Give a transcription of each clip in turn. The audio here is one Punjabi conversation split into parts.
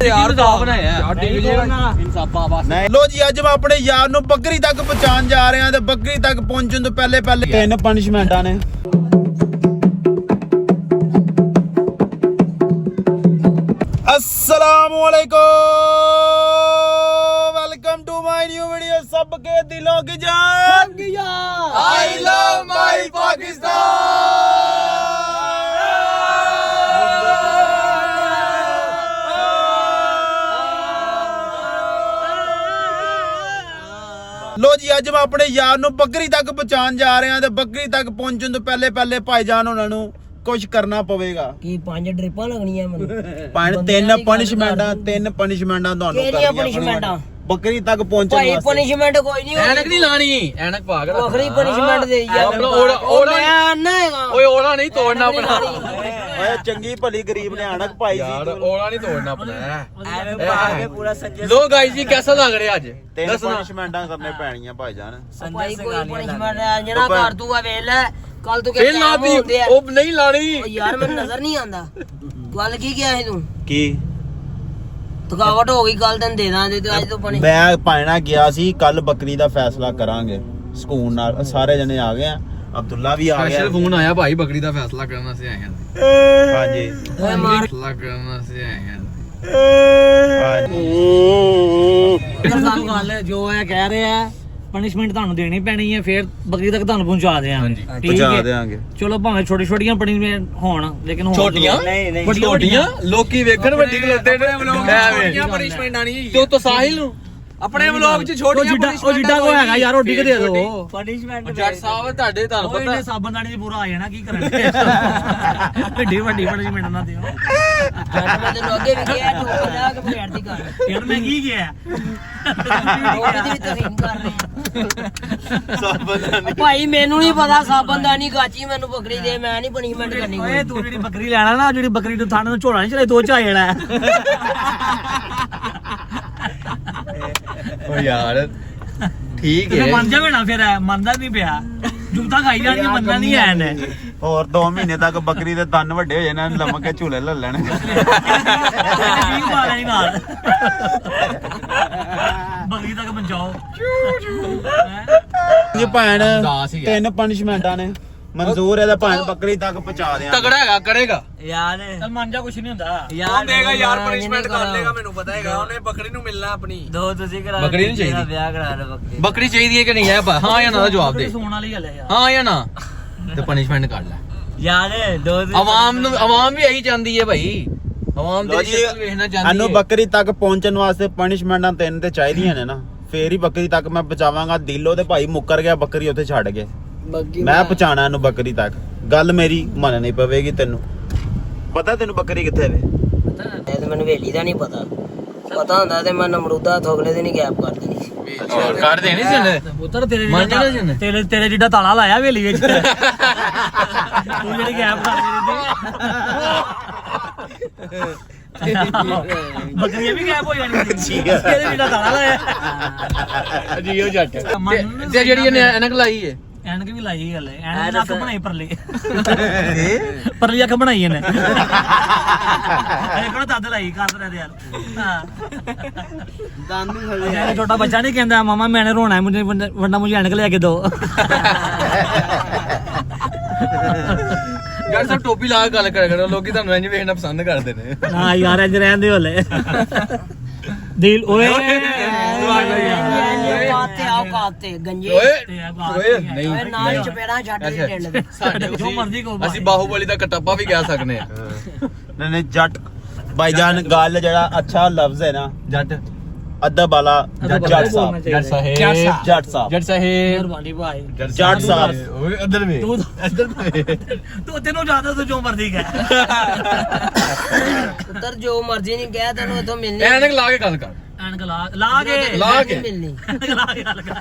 ਯਾਰ ਤਾਂ ਬਣਾਇਆ ਇਨਸਾਫਾ ਬਸ। ਲੋ ਜੀ ਅੱਜ ਮੈਂ ਆਪਣੇ ਯਾਰ ਨੂੰ ਬੱਕਰੀ ਤੱਕ ਪਹੁੰਚਾਉਣ ਜਾ ਰਿਹਾ ਤੇ ਬੱਕਰੀ ਤੱਕ ਪਹੁੰਚਣ ਤੋਂ ਪਹਿਲੇ ਤਿੰਨ ਪਨਿਸ਼ਮੈਂਟਾਂ ਨੇ। अस्सलामु अलैकुम, welcome to my new video. सबके दिलों की जान, आई लव माय पाकिस्तान। लो जी ਅੱਜ ਮੈਂ ਆਪਣੇ ਯਾਰ ਨੂੰ ਬੱਕਰੀ ਤੱਕ ਪਹੁੰਚਾਉਣ ਜਾ ਰਿਹਾ ਤੇ ਬੱਕਰੀ ਤੱਕ ਪਹੁੰਚਣ ਤੋਂ ਪਹਿਲੇ ਭਾਈਜਾਨ ਉਹਨਾਂ ਨੂੰ ਕੁਝ ਕਰਨਾ ਪਵੇਗਾ। ਕੀ 5 ਡ੍ਰਿਪਾਂ ਲੱਗਣੀਆਂ ਮੈਨੂੰ? ਤਿੰਨ ਪਨਿਸ਼ਮੈਂਟਾਂ ਤੁਹਾਨੂੰ ਕਿਹੜੀਆਂ ਪਨਿਸ਼ਮੈਂਟਾਂ? ਬੱਕਰੀ ਤੱਕ ਪਹੁੰਚਣ ਭਾਈ ਵਾਸਤੇ ਪਨਿਸ਼ਮੈਂਟ ਕੋਈ ਨਹੀਂ ਐਨਕ ਨਹੀਂ ਲਾਣੀ, ਐਨਕ ਪਾ ਕੇ ਵੱਖਰੀ ਪਨਿਸ਼ਮੈਂਟ ਦੇ ਯਾਰ। ਓੜਾ ਨਾ ਹੈਗਾ ਓਏ, ਓੜਾ ਨਹੀਂ ਤੋੜਨਾ ਆਪਣਾ। ਓਏ ਚੰਗੀ ਭਲੀ ਗਰੀਬ ਨੇ ਆਣਕ ਪਾਈ ਸੀ ਯਾਰ ਓੜਾ ਨਹੀਂ ਤੋੜਨਾ ਆਪਣਾ। ਐਵੇਂ ਪਾ ਕੇ ਪੂਰਾ ਸੰਜੇ ਲੋ ਗਾਇਸ ਜੀ ਕਿਹਦਾ ਲੱਗ ਰਿਹਾ ਅੱਜ? ਤਿੰਨ ਪਨਿਸ਼ਮੈਂਟਾਂ ਕਰਨੇ ਪੈਣੀਆਂ ਭਾਈਜਾਨ। ਭਾਈ ਕੋਈ ਪਨਿਸ਼ਮੈਂਟ ਆ ਜਣਾ ਕਰ ਤੂੰ ਆ ਵੇਖ ਲੈ ਕੱਲ ਤੂੰ ਫੇਰ ਲਾਤੀ ਉਹ ਨਹੀਂ ਲਾਣੀ। ਯਾਰ ਮੈਨੂੰ ਨਜ਼ਰ ਨਹੀਂ ਆਂਦਾ ਗੱਲ ਕੀ ਕਿਹਾ ਸੀ ਤੂੰ? ਕੀ ਥਕਾਵਟ ਹੋ ਗਈ ਕੱਲ ਤੈਨੂੰ ਦੇ ਦਾਂ ਤੇ ਅੱਜ ਤੋਂ ਪਨੀ ਮੈਂ ਪਾਣਾ ਗਿਆ ਸੀ ਕੱਲ ਬੱਕਰੀ ਦਾ ਫੈਸਲਾ ਕਰਾਂਗੇ ਸਕੂਨ ਨਾਲ। ਸਾਰੇ ਜਣੇ ਆ ਗਏ ਆ, ਅਬਦੁੱਲਾ ਵੀ ਆ ਗਿਆ। ਸਪੈਸ਼ਲ ਫੋਨ ਆਇਆ ਭਾਈ ਬੱਕਰੀ ਦਾ ਫੈਸਲਾ ਕਰਨ ਅਸੀਂ ਆਏ ਹਾਂ। ਹਾਂਜੀ ਓਏ ਮਾਰ ਫੈਸਲਾ ਕਰਨ ਅਸੀਂ ਆਏ ਹਾਂ। ਸਾਨੂੰ ਗੱਲ ਜੋ ਹੈ ਕਹਿ ਰਿਹਾ ਪਨਿਸ਼ਮੈਂਟ ਤੁਹਾਨੂੰ ਦੇਣੀ ਪੈਣੀ ਹੈ, ਫਿਰ ਬੱਕਰੀ ਤੱਕ ਤੁਹਾਨੂੰ ਪਹੁੰਚਾ ਦੇਵਾਂਗੇ। ਠੀਕ ਪਹੁੰਚਾ ਹੈ, ਦੇਵਾਂਗੇ। ਚਲੋ ਭਾਵੇਂ ਛੋਟੀਆਂ ਪਨਿਸ਼ਮੈਂਟ ਹੋਣ ਲੇਕਿਨ ਹੋਣ ਛੋਟੀਆਂ ਛੋਟੀਆਂ ਲੋਕੀ ਵੇਖਣ ਵੱਡੀ ਖਲੋਤੇ ਨੇ। ਛੋਟੀਆਂ ਪਨਿਸ਼ਮੈਂਟਾਂ ਨਹੀਂ ਤੇ ਤੋਂ ਸਾਹਿਲ ਨੂੰ ਆਪਣੇ ਵਲੌਗ 'ਚ ਛੋਟੀਆਂ ਉਹ ਜਿੱਡਾ ਕੋ ਹੈਗਾ ਯਾਰ ਉਹ ਡਿੱਗ ਦੇ ਦੋ ਪਨਿਸ਼ਮੈਂਟ ਜੱਟ ਸਾਹਿਬ ਤੁਹਾਡੇ ਤੁਹਾਨੂੰ ਉਹ ਪਤਾ ਇਹਨੇ ਸਾਬਣਦਾਨੀ 'ਚ ਪੂਰਾ ਆ ਜਾਣਾ ਕੀ ਕਰਨਗੇ। ਵੱਡੀ ਪਨਿਸ਼ਮੈਂਟ ਨਾ ਦਿਓ ਮੈਂ ਤੈਨੂੰ ਅੱਗੇ ਵੀ ਕਿਹਾ ਠੋਕ ਜਾ ਕੇ ਫੇਰ ਦੀ ਕਰ ਯਾਰ ਮੈਂ ਕੀ ਕਿਹਾ ਉਹਦੀ ਵੀ ਤਰੀਨ ਕਰ ਰਹੀ ਭਾਈ ਮੈਨੂੰ ਨਹੀਂ ਪਤਾ ਸਾਬਣਦਾਨੀ ਗਾਚੀ ਮੈਨੂੰ ਬੱਕਰੀ ਦੇ ਮੈਂ ਨਹੀਂ ਪਨਿਸ਼ਮੈਂਟ ਕਰਨੀ ਓਏ ਤੂੰ ਜਿਹੜੀ ਬੱਕਰੀ ਲੈਣਾ ਨਾ ਜਿਹੜੀ ਬੱਕਰੀ ਨੂੰ ਥਾਣੇ ਨੂੰ ਝੋਲਾ ਨਹੀਂ ਚਲੇ ਦੋ ਚ ਆ ਜਾਣਾ। ਓ ਯਾਰ ਠੀਕ ਤੇ ਹੈ ਮੰਨ ਜਾਵੇ ਨਾ ਫਿਰ ਮੰਨਦਾ ਨਹੀਂ ਪਿਆ ਜੁੱਤਾ ਖਾਈ ਜਾਣੀ ਮੰਨਦਾ ਨਹੀਂ ਐ ਨੇ ਹੋਰ 2 ਮਹੀਨੇ ਤੱਕ ਬੱਕਰੀ ਦੇ ਤਨ ਵੱਡੇ ਹੋ ਜਾਣੇ, ਲੰਮ ਕੇ ਝੂਲੇ ਲੈ ਲੈਣੇ। ਕੀ ਪਾ ਲੈਣੀ ਨਾਲ ਬੱਕਰੀ ਤੱਕ ਪਹੁੰਚਾਓ। ਜੀ ਭੈਣ ਉਦਾਸ ਹੀ ਆ। ਤਿੰਨ ਪਨਿਸ਼ਮੈਂਟਾਂ ਨੇ ਮਨਜ਼ੂਰ ਹੈ ਤਾਂ ਭੈਣ ਬੱਕਰੀ ਤੱਕ ਪਹੁੰਚਾ ਦਿਆਂ। ਤਗੜਾ ਹੈਗਾ ਕਰੇਗਾ ਯਾਰ ਚੱਲ ਮੰਨ ਜਾ ਕੁਛ ਨਹੀਂ ਹੁੰਦਾ ਯਾਰ ਦੇਗਾ ਯਾਰ punishment ਕਰ ਲੇਗਾ, ਮੈਨੂੰ ਪਤਾ ਹੈਗਾ ਉਹਨੇ ਬੱਕਰੀ ਨੂੰ ਮਿਲਣਾ ਆਪਣੀ। ਦੋ ਤੁਸੀਂ ਕਰਾ ਬੱਕਰੀ ਨਹੀਂ ਚਾਹੀਦੀ। ਵਿਆਹ ਕਰਾ ਲੈ ਬੱਕਰੀ ਬੱਕਰੀ ਚਾਹੀਦੀ ਹੈ ਕਿ ਨਹੀਂ ਹੈ? ਹਾਂ ਜਾਂ ਨਾ ਦਾ ਜਵਾਬ ਦੇ। ਸੋਣ ਵਾਲੀ ਗੱਲ ਹੈ ਯਾਰ। ਹਾਂ ਜਾਂ ਨਾ ਤੇ ਪਨਿਸ਼ਮੈਂਟ ਕਰ ਲੈ। ਯਾਰ ਦੋ ਆਵਾਮ ਵੀ ਇਹੀ ਚਾਹੁੰਦੀ ਹੈ ਭਾਈ। ਆਵਾਮ ਲਓ ਦੇ ਜੀ, ਸ਼ਕਲ ਵੇਖਣਾ ਚਾਹੁੰਦੀ ਸਾਨੂੰ ਹੈ। ਬੱਕਰੀ ਤੱਕ ਪਹੁੰਚਣ ਵਾਸਤੇ ਪਨਿਸ਼ਮੈਂਟਾਂ ਤਿੰਨ ਤੇ ਚਾਹੀਦੀਆਂ ਨੇ ਨਾ, ਫੇਰ ਹੀ ਬੱਕਰੀ ਤੱਕ ਮੈਂ ਪਹੁੰਚਾਵਾਂਗਾ। ਦਿਲੋਂ ਤੇ ਭਾਈ ਮੁੱਕਰ ਗਿਆ, ਬੱਕਰੀ ਉੱਥੇ ਛੱਡ ਗਏ। ਮੈਂ ਪਹੁੰਚਾਣਾ ਇਹਨੂੰ ਬੱਕਰੀ ਤੱਕ। ਗੱਲ ਮੇਰੀ ਮੰਨਣੀ ਪਵੇਗੀ। ਤੈਨੂੰ ਪਤਾ ਤੈਨੂੰ ਬੱਕਰੀ ਕਿੱਥੇ ਵੇ? ਤੇ ਮੈਨੂੰ ਵੇਲੀ ਦਾ ਨਹੀਂ ਪਤਾ ਹੁੰਦਾ ਤੇ ਮੈਂ ਨਮਰੂਦਾ ਥੋਗਲੇ ਦੇ ਨਹੀਂ ਗੈਪ ਕਰ ਦੇਣੀ। ਕਰ ਦੇਣੀ ਸੀ ਉਹਨੇ। ਪੁੱਤਰ ਮੰਨ ਜਾਣਾ ਸੀ ਉਹਨੇ। ਤੇਰੇ ਜਿੱਡਾ ਤਾਲਾ ਲਾਇਆ ਹਵੇਲੀ ਵਿੱਚ ਤੂੰ ਜਿਹੜੀ ਗੈਪ ਕਰ ਦੇ ਬੱਕਰੀਆਂ ਵੀ ਗੈਪ ਹੋ ਜਾਣੀਆਂ ਤੇਰੇ ਜਿੱਡਾ ਤਾਲਾ ਲਾਇਆ ਜੀ ਉਹ ਜੱਟ ਤੇ ਜਿਹੜੀ ਇਹਨੇ ਐਨਕ ਲਾਈ ਹੈ। ਐਨਕ ਵੀ ਲਾਈ ਗੱਲ ਹੈ। ਐਨਕ ਅੱਖ ਬਣਾਈ ਪਰਲੀ ਅੱਖ ਬਣਾਈ ਇਹਨੇ। ਇਹ ਕੋਣ ਦੱਦ ਲਾਈ ਕਰ ਰਿਹਾ ਯਾਰ। ਹਾਂ ਦੰਦ ਨਹੀਂ ਖੜੇ ਛੋਟਾ ਬੱਚਾ ਨਹੀਂ ਕਹਿੰਦਾ ਮਾਮਾ ਮੈਨੇ ਰੋਣਾ ਹੈ ਮੁਝੇ ਵਰਨਾ ਮੁਝੇ ਐਨਕ ਲੈ ਕੇ ਦੋ। ਯਾਰ ਸਭ ਟੋਪੀ ਲਾ ਕੇ ਗੱਲ ਕਰ ਲੋਕੀ ਤੁਹਾਨੂੰ ਇੰਜ ਵੇਖਣਾ ਪਸੰਦ ਕਰਦੇ ਨੇ। ਹਾਂ ਯਾਰ ਇੰਜ ਰਹਿੰਦੇ ਹੋਲੇ ਦਿਲ ਓਏ ਕਾਤੇ ਆਓ ਕਾਤੇ ਗੰਜੇ ਓਏ ਨਹੀਂ ਓਏ ਨਾਲ ਚਪੇੜਾਂ ਛੱਡ ਦੇ ਟਿੰਡ ਦੇ ਸਾਡੇ ਜੋ ਮਰਜ਼ੀ ਕਹੋ ਅਸੀਂ ਬਾਹੂਬਲੀ ਦਾ ਕਟੱਪਾ ਵੀ ਕਹਿ ਸਕਨੇ ਆ। ਨਹੀਂ ਜੱਟ ਭਾਈਜਾਨ ਗੱਲ ਜਿਹੜਾ ਅੱਛਾ ਲਫ਼ਜ਼ ਹੈ ਨਾ, ਜੱਟ ਅਦਬ ਵਾਲਾ ਜੱਟ ਸਾਹਿਬ। ਜੱਟ ਸਾਹਿਬ ਜੱਟ ਸਾਹਿਬ ਜੱਟ ਸਾਹਿਬ ਮਿਹਰਬਾਨੀ ਭਾਈ ਜੱਟ ਸਾਹਿਬ। ਓਏ ਇੱਧਰ ਵੇ ਤੂੰ ਇੱਧਰ ਵੇ ਤੂੰ ਤੈਨੂੰ ਜ਼ਿਆਦਾ ਤੂੰ ਜੋ ਮਰਜ਼ੀ ਕਹਿ ਪੁੱਤਰ ਜੋ ਮਰਜ਼ੀ ਨਹੀਂ ਕਹਿ ਤੈਨੂੰ ਇਥੋਂ ਮਿਲਣੀ ਐਨਕ ਲਾ ਕੇ ਗੱਲ ਕਰ। ਐਨਕ ਲਾ ਕੇ ਮਿਲਣੀ ਐਨਕ ਲਾ ਕੇ ਗੱਲ ਕਰ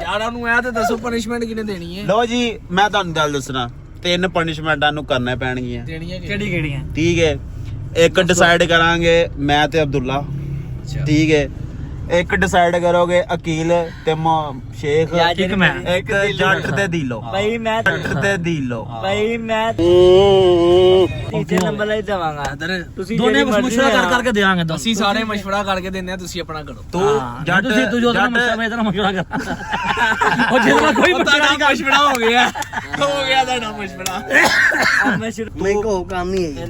ਯਾਰਾਂ ਨੂੰ ਇਹ ਤੇ ਦੱਸੋ ਪਨਿਸ਼ਮੈਂਟ ਕਿਹਨੇ ਦੇਣੀ ਹੈ? ਲੋ ਜੀ ਮੈਂ ਤੁਹਾਨੂੰ ਗੱਲ ਦੱਸਣਾ, ਤਿੰਨ ਪਨਿਸ਼ਮੈਂਟਾਂ ਨੂੰ ਕਰਨਾ ਪੈਣਗੀਆਂ। ਕਿਹੜੀਆਂ ਠੀਕ ਹੈ, ਇੱਕ ਡਿਸਾਈਡ ਕਰਾਂਗੇ ਮੈਂ ਤੇ ਅਬਦੁੱਲਾ। ਠੀਕ ਹੈ, ਇੱਕ ਡਿਸਾਈਡ ਕਰੋਗੇ ਅਕੀਲ ਤੇ ਸ਼ੇਖ, ਇੱਕ ਮੈਂ ਇੱਕ ਜੱਟ ਤੇ ਦੀਲੋ। ਭਾਈ ਮੈਂ ਜੱਟ ਤੇ ਦੀਲੋ। ਭਾਈ ਮੈਂ ਤੀਜੇ ਨੰਬਰ ਲਈ ਜਾਵਾਂਗਾ। ਤੁਸੀਂ ਦੋਨੇ ਮਸ਼ਵਰਾ ਕਰ ਕਰਕੇ ਦੇਾਂਗੇ ਦੋ ਅਸੀਂ ਸਾਰੇ ਮਸ਼ਵਰਾ ਕਰਕੇ ਦਿੰਨੇ ਆ, ਤੁਸੀਂ ਆਪਣਾ ਕਰੋ। ਤੂੰ ਜੱਟ ਤੂੰ ਜੋ ਮਸ਼ਵਰਾ ਮੈਂ ਤੇਰਾ ਮਸ਼ਵਰਾ ਕਰ ਉਹ ਜਿਹੜਾ ਕੋਈ ਮਸ਼ਵਰਾ ਹੋ ਗਿਆ ਤੁਹਾਡਾ ਮਸ਼ਵਰਾ। ਮੈਂ ਕੋ ਕੰਮ ਹੀ ਹੈ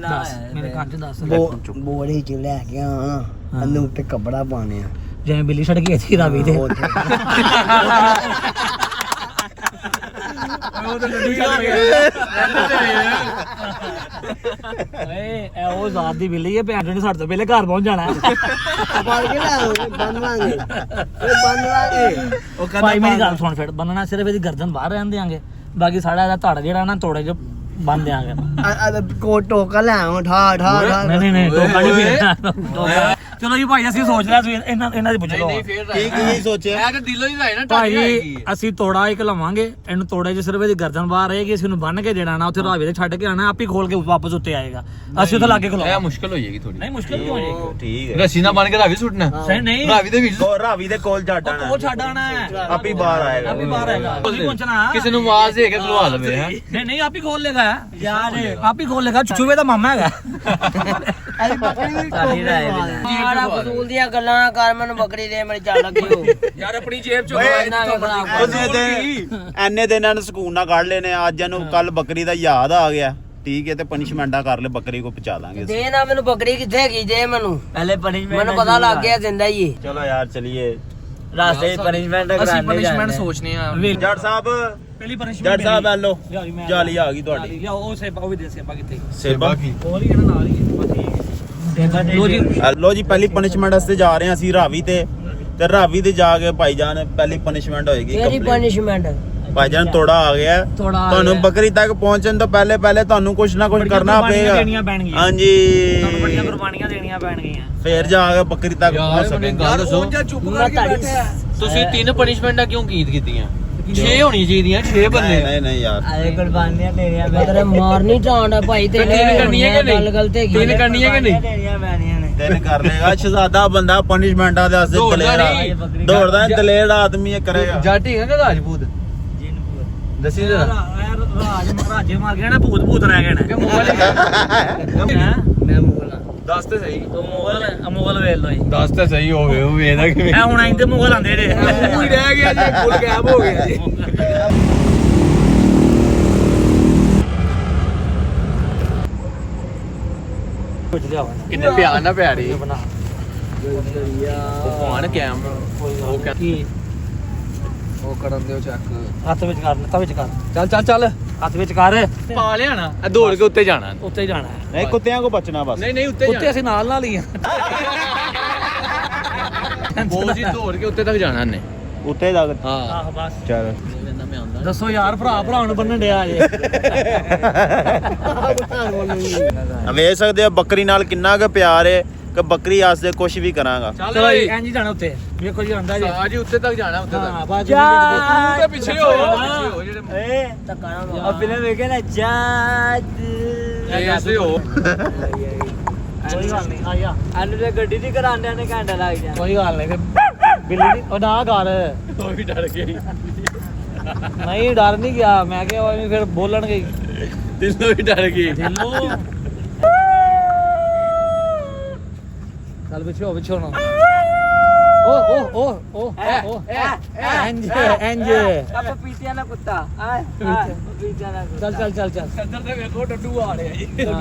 ਮੇਰੇ ਕੰਨ ਚ ਦੱਸ ਬੋੜੀ ਚ ਲੈ ਕੇ ਆ ਅੰਨੂ ਉੱਤੇ ਕੱਪੜਾ ਪਾਣੇ ਆ ਜਿਵੇਂ ਬਿੱਲੀ ਛੱਡ ਕੇ ਇੱਥੇ ਰਾਵੀ ਤੇ ਏ ਉਹ ਜ਼ਾਤ ਦੀ ਬਿੱਲੀ ਹੈ, ਭੈਣ ਨੇ ਸਾਡੇ ਤੋਂ ਪਹਿਲੇ ਘਰ ਪਹੁੰਚ ਜਾਣਾ ਪੜ ਕੇ ਲੈ ਬੰਨਵਾਂਗੇ ਉਹ ਭਾਈ ਮੇਰੀ ਗੱਲ ਸੁਣ, ਫਿਰ ਬੰਨਣਾ ਸਿਰਫ ਇਹਦੀ ਗਰਦਨ ਬਾਹਰ ਰਹਿਣ ਦਿਆਂਗੇ, ਬਾਕੀ ਸਾਡਾ ਇਹਦਾ ਧੜ ਜਿਹੜਾ ਨਾ ਤੋੜੇ ਚ ਬੰਨ ਦਿਆਂਗੇ। ਕੋ ਟੋਕਾ ਲੈ ਆਵਾਂ ਠਾ ਠਾ ਠਾ ਨਹੀਂ ਟੋਕਾ ਨਹੀਂ ਪੀਣਾ। ਚਲੋ ਜੀ ਭਾਈ, ਅਸੀਂ ਸੋਚ ਲਿਆ ਸੀ ਇਹਨਾਂ ਦੀ ਪੁੱਛ ਲਓ ਕੀ ਸੋਚਿਆ? ਮੈਂ ਕਿ ਦਿਲੋਂ ਹੀ ਰਾਈ ਨਾ ਭਾਈ ਅਸੀਂ ਤੋੜਾ ਇੱਕ ਲਵਾਂਗੇ, ਇਹਨੂੰ ਤੋੜੇ 'ਚ ਸਿਰਫ ਇਹਦੀ ਗਰਦਨ ਬਾਹਰ ਰਹੇਗੀ, ਅਸੀਂ ਇਹਨੂੰ ਬੰਨ ਕੇ ਦੇਣਾ ਨਾ, ਉੱਥੇ ਰਾਵੇ ਤੇ ਛੱਡ ਕੇ ਆਣਾ, ਆਪੇ ਖੋਲ ਕੇ ਵਾਪਸ ਉੱਤੇ ਆਏਗਾ, ਅਸੀਂ ਉੱਥੇ ਲਾਗੇ ਖਲੋਣਾ। ਇਹ ਮੁਸ਼ਕਲ ਹੋ ਜਾਏਗੀ ਥੋੜੀ। ਨਹੀਂ ਮੁਸ਼ਕਿਲ ਕਿਉਂ ਹੋ ਜਾਏਗੀ? ਠੀਕ ਹੈ। ਰੱਸੀ ਨਾ ਬਣ ਕੇ ਰਾਵੀ ਸੁੱਟਣਾ। ਨਹੀਂ ਰਾਵੀ ਦੇ ਵਿੱਚ ਰਾਵੀ ਦੇ ਕੋਲ ਛੱਡ ਆਣਾ, ਉਹ ਛੱਡ ਆਣਾ ਹੈ, ਆਪੇ ਬਾਹਰ ਆਏਗਾ। ਆਪੇ ਬਾਹਰ ਆਏਗਾ, ਤੁਸੀਂ ਪਹੁੰਚਣਾ ਕਿਸੇ ਨੂੰ ਆਵਾਜ਼ ਦੇ ਕੇ ਖਲਵਾ ਲਵੇ ਹੈ। ਨਹੀਂ ਆਪੇ ਖੋਲ ਲੇਗਾ ਯਾਰ, ਆਪੇ ਖੋਲ ਲੇਗਾ, ਚੂਵੇ ਦਾ ਮਾਮਾ ਹੈਗਾ। ਯਾਰ ਫਜ਼ੂਲ ਦੀਆਂ ਗੱਲਾਂ ਨਾ ਕਰ, ਮੈਨੂੰ ਬੱਕਰੀ ਦੇ ਮੇਰੀ ਚੱਲ ਲੱਗੀ ਹੋ ਯਾਰ ਆਪਣੀ ਜੇਬ ਚੋਂ ਐਨੇ ਦਿਨਾਂ ਨੂੰ ਸਕੂਨ ਨਾਲ ਕੱਢ ਲੈਨੇ, ਅੱਜ ਇਹਨੂੰ ਕੱਲ ਬੱਕਰੀ ਦਾ ਯਾਦ ਆ ਗਿਆ, ਠੀਕ ਹੈ, ਤੇ ਪਨਿਸ਼ਮੈਂਟਾਂ ਕਰ ਲੈ, ਬੱਕਰੀ ਕੋ ਪਹੁੰਚਾ ਦਾਂਗੇ। ਦੇ ਨਾ ਮੈਨੂੰ ਬੱਕਰੀ ਕਿੱਥੇ ਹੈਗੀ, ਦੇ ਮੈਨੂੰ ਪਹਿਲੇ ਪਨਿਸ਼ਮੈਂਟ, ਮੈਨੂੰ ਪਤਾ ਲੱਗ ਗਿਆ ਜ਼ਿੰਦਾ ਹੀ ਹੈ। ਚਲੋ ਯਾਰ ਚਲੀਏ, ਰਾਸਤੇ ਪਨਿਸ਼ਮੈਂਟ ਅਸੀਂ ਪਨਿਸ਼ਮੈਂਟ ਸੋਚਨੇ ਆ। ਜੱਟ ਸਾਹਿਬ, ਪਹਿਲੀ ਪਨਿਸ਼ਮੈਂਟ ਜੱਟ ਸਾਹਿਬ ਐਲੋ ਜਾਲੀ ਆ ਗਈ ਤੁਹਾਡੀ। ਲਿਆ ਉਹ ਸੇਬਾ, ਉਹ ਵੀ ਦੇ ਸੇਬਾ ਕਿੱਥੇ ਸੇਬਾ ਹੋਰ ਹੀ ਹੈ ਨਾਲ ਹੀ ਲੋ ਜੀ। ਲੋ ਜੀ, ਪਹਿਲੀ ਪਨਿਸ਼ਮੈਂਟ ਵਾਸਤੇ ਜਾ ਰਹੇ ਹਾਂ ਅਸੀਂ ਰਾਵੀ ਤੇ ਰਾਵੀ ਤੇ ਜਾ ਕੇ ਭਾਈਜਾਨ ਪਹਿਲੀ ਪਨਿਸ਼ਮੈਂਟ ਹੋਏਗੀ। ਮੇਰੀ ਪਨਿਸ਼ਮੈਂਟ ਭਾਈਜਾਨ ਤੋੜਾ ਆ ਗਿਆ, ਤੁਹਾਨੂੰ ਬੱਕਰੀ ਤੱਕ ਪਹੁੰਚਣ ਤੋਂ ਪਹਿਲੇ ਤੁਹਾਨੂੰ ਕੁਝ ਨਾ ਕੁਝ ਕਰਨਾ ਪਏਗਾ। ਹਾਂਜੀ, ਤੁਹਾਨੂੰ ਬੜੀਆਂ ਕੁਰਬਾਨੀਆਂ ਦੇਣੀਆਂ ਪੈਣਗੀਆਂ, ਫੇਰ ਜਾ ਕੇ ਬੱਕਰੀ ਤੱਕ ਪਹੁੰਚ ਸਕੇ। ਗੱਲ ਦੱਸੋ, ਚੁੱਪ ਕਰਕੇ ਬੈਠਾ ਤੁਸੀਂ 3 ਪਨਿਸ਼ਮੈਂਟਾਂ ਕਿਉਂ ਕੀਤੀਆਂ? 6 ਹੋਣੀ ਚਾਹੀਦੀਆਂ, 6 ਬੰਦੇ। ਨਹੀਂ ਯਾਰ, ਆਏ ਕੁਰਬਾਨੀਆਂ ਦੇਣੀਆਂ ਮੈਂ ਤੇਰੇ ਮਾਰਨੀ ਚਾਹਣਾ ਭਾਈ, ਤੇ ਤਿੰਨ ਕਰਨੀਆਂ ਕਿ ਨਹੀਂ? ਗੱਲ ਗਲਤ ਹੈਗੀ, ਤਿੰਨ ਕਰਨੀਆਂ ਕਿ ਨਹੀਂ? ਦੇਣੀਆਂ ਪੈਣੀਆਂ ਨੇ। ਦਿਨ ਕਰ ਲੇਗਾ ਸ਼ਹਜ਼ਾਦਾ ਬੰਦਾ, ਪਨਿਸ਼ਮੈਂਟਾਂ ਦੇ ਵਾਸਤੇ ਦੌੜਦਾ ਦਲੇਰ ਆਦਮੀ ਇਹ ਕਰੇਗਾ। ਜੱਟ ਹੀ ਹੈ ਕਿ ਰਾਜਪੂਤ? ਦੱਸੀ ਜਰਾ। ਰਾਜੇ ਮਾਰ ਗਿਆ ਨਾ, ਭੂਤ ਰਹਿ ਗਏ ਨੇ। ਮੈਂ ਮੁਗਲਾ ਦੱਸ ਤੇ ਸਹੀ। ਤੂੰ ਮੁਗਲ ਵੇਲ ਲੋ ਜੀ, ਦੱਸ ਤੇ ਸਹੀ ਹੋਵੇ, ਉਹ ਵੇਦਾ ਕਿਵੇਂ। ਇਹ ਹੁਣ ਆਇੰਦੇ ਮੁਗਲ ਆਂਦੇ ਜਿਹੜੇ ਉਹ ਹੀ ਰਹਿ ਗਿਆ ਜੀ, ਫੁੱਲ ਗੈਪ ਹੋ ਗਿਆ ਜੀ। ਕੁਝ ਲਿਆਵਾ ਕਿੰਨੇ ਪਿਆਰ ਨਾ ਪਿਆਰੀ ਬਣਾ ਭਗਵਾਨ ਕੈਮ ਉਹ ਕੀ ਉਹ ਕਰਨ ਦਿਓ ਚੱਕ। ਹੱਥ ਵਿੱਚ ਕਰ, ਲੱਤਾਂ ਵਿੱਚ ਕਰ, ਚੱਲ ਹੱਥ ਵਿੱਚ ਕਰ, ਪਾ ਲਿਆਣਾ, ਇਹ ਦੌੜ ਕੇ ਉੱਤੇ ਜਾਣਾ। ਉੱਤੇ ਜਾਣਾ ਹੈ। ਨਹੀਂ, ਕੁੱਤਿਆਂ ਕੋ ਬਚਣਾ ਬਸ। ਨਹੀਂ ਉੱਤੇ ਉੱਤੇ ਅਸੀਂ ਨਾਲ ਹੀ ਆ। ਬਹੁਤ ਜੀ ਦੌੜ ਕੇ ਉੱਤੇ ਤੱਕ ਜਾਣਾ ਨੇ। ਉੱਤੇ ਜਾ ਹਾਂ ਆਹ ਬਸ ਚਲ। ਦੱਸੋ ਯਾਰ, ਭਰਾ ਨੂੰ ਬੰਨਣ ਡਿਆ ਜੇ। ਵੇਖ ਸਕਦੇ ਹੋ ਬੱਕਰੀ ਨਾਲ ਕਿੰਨਾ ਕੁ ਪਿਆਰ ਹੈ ਕਿ ਬੱਕਰੀ ਆਸਤੇ ਕੁਝ ਵੀ ਕਰਾਂਗਾ। ਚਲੋ ਇੰਜ ਹੀ ਜਾਣਾ ਉੱਤੇ, ਵੇਖੋ ਜੀ ਆਂਦਾ ਜੀ। ਹਾਂ ਜੀ, ਉੱਤੇ ਤੱਕ ਜਾਣਾ, ਉੱਤੇ ਹਾਂ ਤੱਕ। ਬਾਅਦ ਤੂੰ ਤਾਂ ਪਿੱਛੇ ਹੋ ਜਿਹੜੇ ਧੱਕਾ ਨਾ ਮਾਰ। ਆਪਣੇ ਵੇਖੇ ਨਾ ਜਾਦ ਐਸੇ ਹੋ। ਕੋਈ ਗੱਲ ਨਹੀਂ, ਆਇਆ ਅਨੂ ਤੇ ਗੱਡੀ ਦੀ ਕਰਾਂਦਿਆਂ ਨੇ ਘੰਟਾ ਲੱਗ ਜਾਣਾ। ਕੋਈ ਗੱਲ ਨਹੀਂ, ਬਿੱਲੀ ਦੀ ਉਹ ਨਾ ਕਰ। ਉਹ ਵੀ ਡਰ ਗਈ। ਨਹੀਂ ਡਰ ਨਹੀਂ ਗਿਆ, ਮੈਂ ਕਿਹਾ ਉਹ ਫਿਰ ਬੋਲਣਗੇ। ਦਿਲੋਂ ਵੀ ਡਰ ਗਈ। ਦਿਲੋਂ ਚੱਲ ਪਿੱਛੇ ਹੋ, ਪਿੱਛੇ ਹੋਣਾ। ਓ ਇੰਜ ਆਪਾਂ ਪੀਤਿਆਂ ਦਾ ਕੁੱਤਾ ਆ ਪੀਤਿਆਂ ਦਾ ਕੁੱਤਾ। ਚੱਲ ਅੰਦਰ ਤੇ ਵੇਖੋ ਡੱਡੂ ਆ ਰਿਹਾ ਜੀ।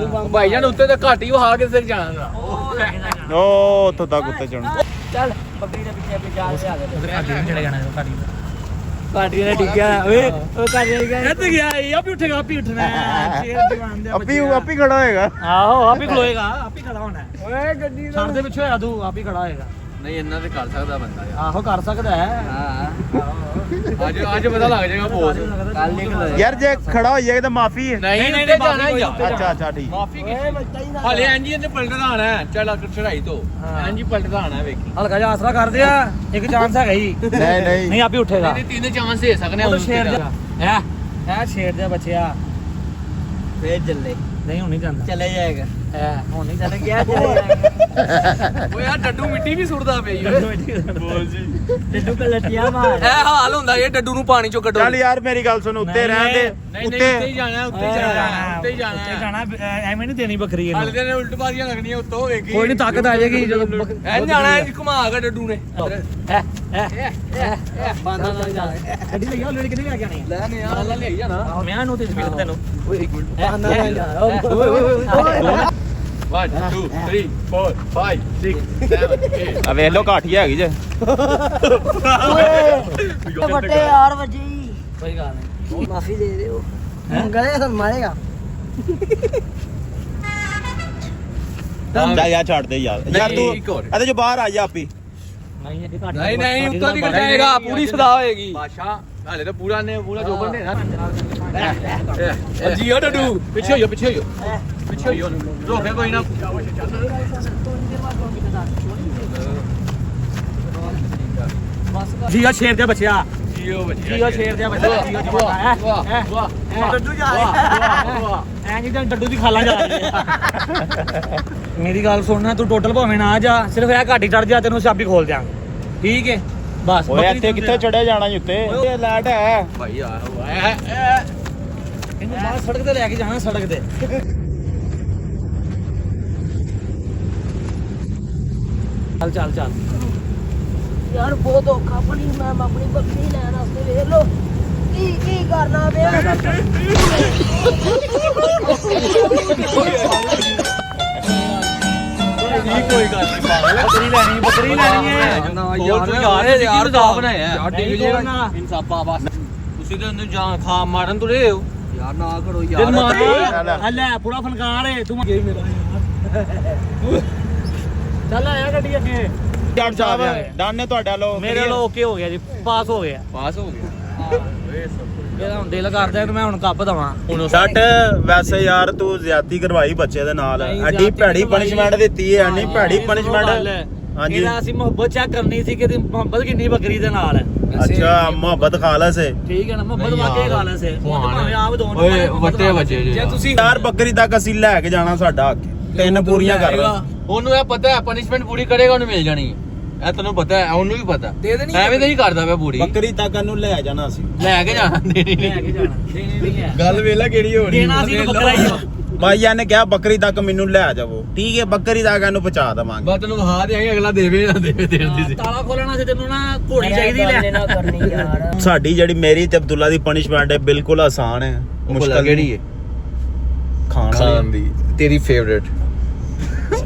ਭਾਈ ਜਾਨ ਉੱਤੇ ਤਾਂ ਘੱਟ ਹੀ ਵਹਾ ਕੇ ਤੱਕ ਜਾਣਾ। ਓ ਉੱਥੋਂ ਤੱਕ ਉੱਤੇ ਚੜਨ। ਚੱਲ ਬੱਕਰੀ ਦੇ ਪਿੱਛੇ ਪਿੱਛੇ ਜਾ ਕੇ ਉਧਰ ਘਾਟੀ ਨੂੰ ਚੜੇ ਜਾਣਾ, ਘਾਟੀ ਨੂੰ। ਕਾਟੀ ਨੇ ਡਿੱਗਿਆ ਓਏ, ਉਹ ਕਾਟੀ ਨੇ ਗਿਆ ਇੱਥੇ ਗਿਆ, ਆਪੀ ਉੱਠੇਗਾ, ਆਪੀ ਉੱਠਣਾ ਹੈ। ਸ਼ੇਰ ਜਵਾਨ ਦੇ ਆਪੀ ਖੜਾ ਹੋਏਗਾ। ਆਹੋ, ਆਪੀ ਖਲੋਏਗਾ, ਆਪੀ ਖੜਾ ਹੋਣਾ। ਓਏ ਗੱਡੀ ਦਾ ਛੱਡ ਦੇ ਪਿੱਛੇ ਹੋਇਆ ਤੂੰ, ਆਪੀ ਖੜਾ ਹੋਏਗਾ। ਨਹੀਂ ਇਹਨਾਂ ਤੇ ਕਰ ਸਕਦਾ ਬੰਦਾ ਯਾਰ। ਆਹੋ ਕਰ ਸਕਦਾ ਹੈ। ਅੱਜ ਪਤਾ ਲੱਗ ਜਾਏਗਾ ਬੋਸ। ਕੱਲ ਨਿਕਲ ਯਾਰ ਜੇ ਖੜਾ ਹੋ ਜਾਏਗਾ ਤਾਂ ਮਾਫੀ ਹੈ। ਨਹੀਂ ਨਹੀਂ, ਉੱਤੇ ਮਾਫ਼ੀ ਜਾਣਾ ਹੀ ਆ। ਕੋਈ ਅੱਛਾ ਠੀਕ। ਮਾਫੀ ਓਏ ਬੱਚਾ ਹੀ ਨਾ ਹਲੇ ਐਂਜੀ ਇਹਨੇ ਪਲਟਦਾ ਆਣਾ ਹੈ। ਚੱਲ ਚੜਾਈ ਤੋਂ ਐਂਜੀ ਪਲਟਦਾ ਆਣਾ ਵੇਖੀ। ਹਲਕਾ ਜਿਹਾ ਆਸਰਾ ਕਰਦੇ ਆ, ਇੱਕ ਚਾਂਸ ਹੈਗਾ ਜੀ। ਨਹੀਂ ਨਹੀਂ ਆਪੀ ਉੱਠੇਗਾ। ਨਹੀਂ 3 ਚਾਂਸ ਦੇ ਸਕਨੇ ਉਹ ਆ। ਤਾਂ ਸ਼ੇਰ ਜਾ ਹੈ ਸ਼ੇਰ ਜਾ ਬੱਚਿਆ। ਫੇਰ ਚੱਲੇ ਨਹੀਂ ਹੁਣ ਨਹੀਂ ਜਾਂਦਾ ਚਲੇ ਜਾਏਗਾ ਹੁਣ ਨਹੀਂ ਜਾਂਦਾ ਗਿਆ ਓਏ ਯਾਰ ਡੱਡੂ ਮਿੱਟੀ ਵੀ ਸੁੱਟਦਾ ਪਈ ਓਏ ਬੋਲ ਜੀ ਡੱਡੂ ਕਲਟਿਆ ਮਾਰ ਇਹ ਹਾਲ ਹੁੰਦਾ ਇਹ ਡੱਡੂ ਨੂੰ ਪਾਣੀ ਚੋਂ ਕੱਢੋ ਚੱਲ ਯਾਰ ਮੇਰੀ ਗੱਲ ਸੁਣ ਉੱਤੇ ਰਹਿਣ ਦੇ ਉੱਤੇ ਹੀ ਜਾਣਾ ਉੱਤੇ ਹੀ ਜਾਣਾ ਉੱਤੇ ਹੀ ਜਾਣਾ ਐਵੇਂ ਨਹੀਂ ਦੇਣੀ ਬੱਕਰੀ ਹਾਲੇ ਇਹਨੂੰ ਤੇ ਉਲਟ ਬਾਜ਼ੀਆਂ ਲੱਗਣੀਆਂ ਉੱਤੋਂ ਵੇਖੀ ਕੋਈ ਨਹੀਂ ਤਾਕਤ ਆ ਜਾਏਗੀ ਜਦੋਂ ਐ ਜਾਣਾ ਇਹ ਘੁਮਾ ਕੇ ਡੱਡੂ ਨੇ ਬਾਂਦਾ ਨਾਲ ਜਾ ਗੱਡੀ ਲਈ ਆ ਲੜੀ ਕਿੱਥੇ ਲੈ ਕੇ ਆਣੀ ਲੈ ਨੇ ਆ ਲੈ ਲਈ ਜਾਣਾ ਮੈਂ ਨੂੰ ਤੇ ਸਪੀਡ ਤੈਨੂੰ ਓਏ ਇੱਕ ਮਿੰਟ ਬਾਂਦਾ ਨਾਲ ਜਾ 1 2 3 4 5 6 7 8 ਆ ਵੇਖ ਲੋ ਕਾਠੀ ਹੈਗੀ ਜੇ ਵੱਡੇ ਯਾਰ ਵੱਜੀ ਕੋਈ ਗੱਲ ਨਹੀਂ ਮਾਫੀ ਦੇ ਦਿਓ ਗਲੇ ਤੋਂ ਮਾਰੇਗਾ ਜਾ ਯਾਰ ਛੱਡ ਦੇ ਯਾਰ ਯਾਰ ਤੂੰ ਇੱਕ ਹੋਰ। ਇਹਦੇ ਜੋ ਬਾਹਰ ਆ ਜਾ ਆਪੀ ਨਹੀਂ ਇਹ ਘੱਟ ਨਹੀਂ ਨਹੀਂ ਉੱਤੋਂ ਦੀ ਜਾਏਗਾ ਪੂਰੀ ਸਦਾ ਹੋਏਗੀ ਬਾਦਸ਼ਾਹ ਹਾਲੇ ਤਾਂ ਪੂਰਾ ਨੇ ਪੂਰਾ ਜੋਬਨ ਨੇ ਨਾ ਜੀਓ ਡੱਡੂ ਪਿੱਛੇ ਹੋਇਓ ਪਿੱਛੇ ਹੋਇਓ ਰੋਕੇ ਕੋਈ ਨਾ ਜੀਆ ਸ਼ੇਰ ਦੇ ਬੱਚਿਆ ਜੀਓ ਜੀਆ ਸ਼ੇਰ ਦੇ ਬੱਚਿਆ ਜੀਆ ਜਵਾਨਾ ਵਾਹ ਡੱਡੂ ਜਾ ਐਂ ਜਿੱਦਾਂ ਡੱਡੂ ਦੀ ਖਾਲਾਂ ਜਾ ਰਹੀ ਹੈ ਮੇਰੀ ਗੱਲ ਸੁਣਨਾ ਤੂੰ ਟੋਟਲ ਭਾਵੇਂ ਨਾ ਜਾ ਸਿਰਫ ਇਹ ਘਾਟੀ ਚੜ ਜਾ ਤੈਨੂੰ ਚਾਬੀ ਖੋਲ ਦਿਆਂਗੇ ਠੀਕ ਹੈ ਬਸ ਓਏ ਇੱਥੇ ਕਿੱਥੇ ਚੜਿਆ ਜਾਣਾ ਜੀ ਉੱਤੇ ਇਹ ਲਾਈਟ ਹੈ ਭਾਈ ਆ ਇਹਨੂੰ ਬਾਹਰ ਸੜਕ ਤੇ ਲੈ ਕੇ ਜਾਣਾ ਸੜਕ ਤੇ ਚੱਲ ਚੱਲ ਯਾਰ ਬਹੁਤ ਔਖਾ ਬਣੀ ਮੈਂ ਆਪਣੀ ਬੱਕਰੀ ਲੈਣ ਵਾਸਤੇ ਵੇਖ ਲੋ ਕੀ ਕਰਨਾ ਪਿਆ ਕੋਈ ਗੱਲ ਨਹੀਂ ਪਾਗਲ ਬੱਕਰੀ ਲੈਣੀ ਹੈ ਯਾਰ ਦਾ ਬਣਾਇਆ ਯਾਰ ਨਹੀਂ ਤੋੜਨਾ। ਇਨਸਾਫਾ ਬਸ ਤੁਸੀਂ ਤਾਂ ਇਹਨੂੰ ਜਾਂ ਖਾ ਮਾਰਨ ਤੁਰੇ ਹੋ ਯਾਰ ਨਾ ਕਰੋ ਦਿਲ ਮਾਰ ਲੈ ਪੂਰਾ ਫਨਕਾਰ ਹੈ ਤੂੰ ਇਹ ਮੇਰਾ ਚੱਲ ਆਇਆ ਗੱਡੀ ਅੱਗੇ ਜੱਟ ਸਾਹਿਬ ਡਨ ਨੇ ਤੁਹਾਡਾ ਲੋ ਮੇਰੇ ਵੱਲੋਂ ਓਕੇ ਹੋ ਗਿਆ ਜੀ ਪਾਸ ਹੋ ਗਿਆ ਪਾਸ ਹੋ ਗਿਆ ਮੇਰਾ ਹੁਣ ਦਿਲ ਕਰਦਾ ਕਿ ਮੈਂ ਹੁਣ ਕੱਪ ਦਵਾਂ ਸੱਟ ਵੈਸੇ ਯਾਰ ਤੂੰ ਜ਼ਿਆਦਤੀ ਕਰਵਾਈ ਬੱਚੇ ਦੇ ਨਾਲ ਐਡੀ ਭੈੜੀ ਪਨਿਸ਼ਮੈਂਟ ਦਿੱਤੀ ਹੈ ਐਨੀ ਭੈੜੀ ਪਨਿਸ਼ਮੈਂਟ ਹਾਂਜੀ ਇਹਦਾ ਅਸੀਂ ਮੁਹੱਬਤ ਚੈੱਕ ਕਰਨੀ ਸੀ ਕਿ ਇਹਦੀ ਮੁਹੱਬਤ ਕਿੰਨੀ ਬੱਕਰੀ ਦੇ ਨਾਲ ਹੈ ਅੱਛਾ ਮੁਹੱਬਤ ਖਾਲਸ ਹੈ ਠੀਕ ਹੈ ਨਾ ਮੁਹੱਬਤ ਵਾਕਈ ਖਾਲਸ ਹੈ ਉਹ ਤਾਂ ਭਾਵੇਂ ਆਪ ਦੋਨ ਓਏ ਵੱਟੇ ਵੱਜੇ ਜੇ ਤੁਸੀਂ ਯਾਰ ਬੱਕਰੀ ਤੱਕ ਅਸੀਂ ਲੈ ਕੇ ਜਾਣਾ ਸਾਡਾ ਹੱਕ ਹੈ। 3 ਪੂਰੀਆਂ ਕਰ ਉਹਨੂੰ ਇਹ ਪਤਾ ਹੈ ਪਨਿਸ਼ਮੈਂਟ ਪੂਰੀ ਕਰੇਗਾ ਉਹਨੂੰ ਮਿਲ ਜਾਣੀ ਹੈ ਇਹ ਤੈਨੂੰ ਪਤਾ ਹੈ ਉਹਨੂੰ ਵੀ ਪਤਾ ਐਵੇਂ ਤਾਂ ਹੀ ਕਰਦਾ ਪਿਆ ਪੂਰੀ ਬੱਕਰੀ ਤੱਕ ਇਹਨੂੰ ਲੈ ਜਾਣਾ ਅਸੀਂ ਲੈ ਕੇ ਜਾਣਾ ਦੇਣੀ ਲੈ ਕੇ ਜਾਣਾ ਨਹੀਂ ਹੈ ਗੱਲ ਵੇਲਾ ਕਿਹੜੀ ਹੋ ਦੇਣਾ ਸੀ ਬੱਕਰਾ ਹੀ ਭਾਈਆ ਨੇ ਕਿਹਾ ਬੱਕਰੀ ਤੱਕ ਮੈਨੂੰ ਲੈ ਜਾਵੋ ਠੀਕ ਹੈ ਬੱਕਰੀ ਤੱਕ ਇਹਨੂੰ ਪਹੁੰਚਾ ਦੇਵਾਂਗੇ ਬਸ ਤੈਨੂੰ ਵਿਖਾ ਦੇਾਂਗੇ ਅਗਲਾ ਦੇਵੇ ਨਾ ਦੇਵੇ ਦੇਣ ਦੀ ਸੀ ਤਾਲਾ ਖੋਲਣਾ ਸੀ ਤੈਨੂੰ ਨਾ ਘੋੜੀ ਚਾਹੀਦੀ ਲੈ ਨਾ ਕਰਨੀ ਯਾਰ ਸਾਡੀ ਜਿਹੜੀ ਮੇਰੀ ਤੇ ਅਬਦੁੱਲਾ ਦੀ ਪਨਿਸ਼ਮੈਂਟ ਹੈ ਬਿਲਕੁਲ ਆਸਾਨ ਹੈ ਮੁਸ਼ਕਲ ਕਿਹੜੀ ਹੈ ਖਾਣ ਦੀ ਤੇਰੀ ਫੇਵਰੇਟ ਇਹ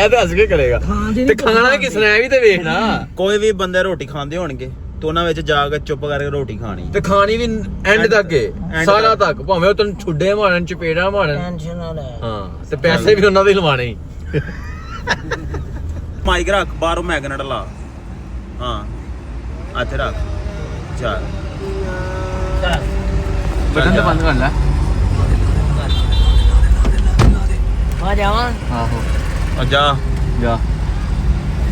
ਤਾਂ ਹੱਸ ਕੇ ਕਰੇਗਾ ਤੇ ਖਾਣਾ ਕਿਸ ਨੇ ਵੀ ਤੇ ਵੇਖਣਾ ਕੋਈ ਵੀ ਬੰਦੇ ਰੋਟੀ ਖਾਂਦੇ ਹੋਣਗੇ ਤੇ ਉਹਨਾਂ ਵਿੱਚ ਜਾ ਕੇ ਚੁੱਪ ਕਰਕੇ ਰੋਟੀ ਖਾਣੀ ਤੇ ਖਾਣੀ ਵੀ ਐਂਡ ਤੱਕ ਹੈ ਸਾਰਾ ਤੱਕ ਭਾਵੇਂ ਉਹ ਤੈਨੂੰ ਛੁੱਡੇ ਮਾਰਨ ਚਪੇੜਾ ਮਾਰਨ ਟੈਨਸ਼ਨ ਨਾ ਲੈ ਹਾਂ ਤੇ ਪੈਸੇ ਵੀ ਉਹਨਾਂ ਦੇ ਲਵਾਣੇ ਹੀ ਮਾਈਕ ਰੱਖ ਬਾਹਰੋਂ ਮੈਗਨੇਟ ਲਾ ਹਾਂ ਇੱਥੇ ਰੱਖ ਚੱਲ ਬਟਨ ਤੇ ਬੰਦ ਕਰ ਲੈ ਆ ਜਾਵਾਂ ਆਹੋ ਜਾ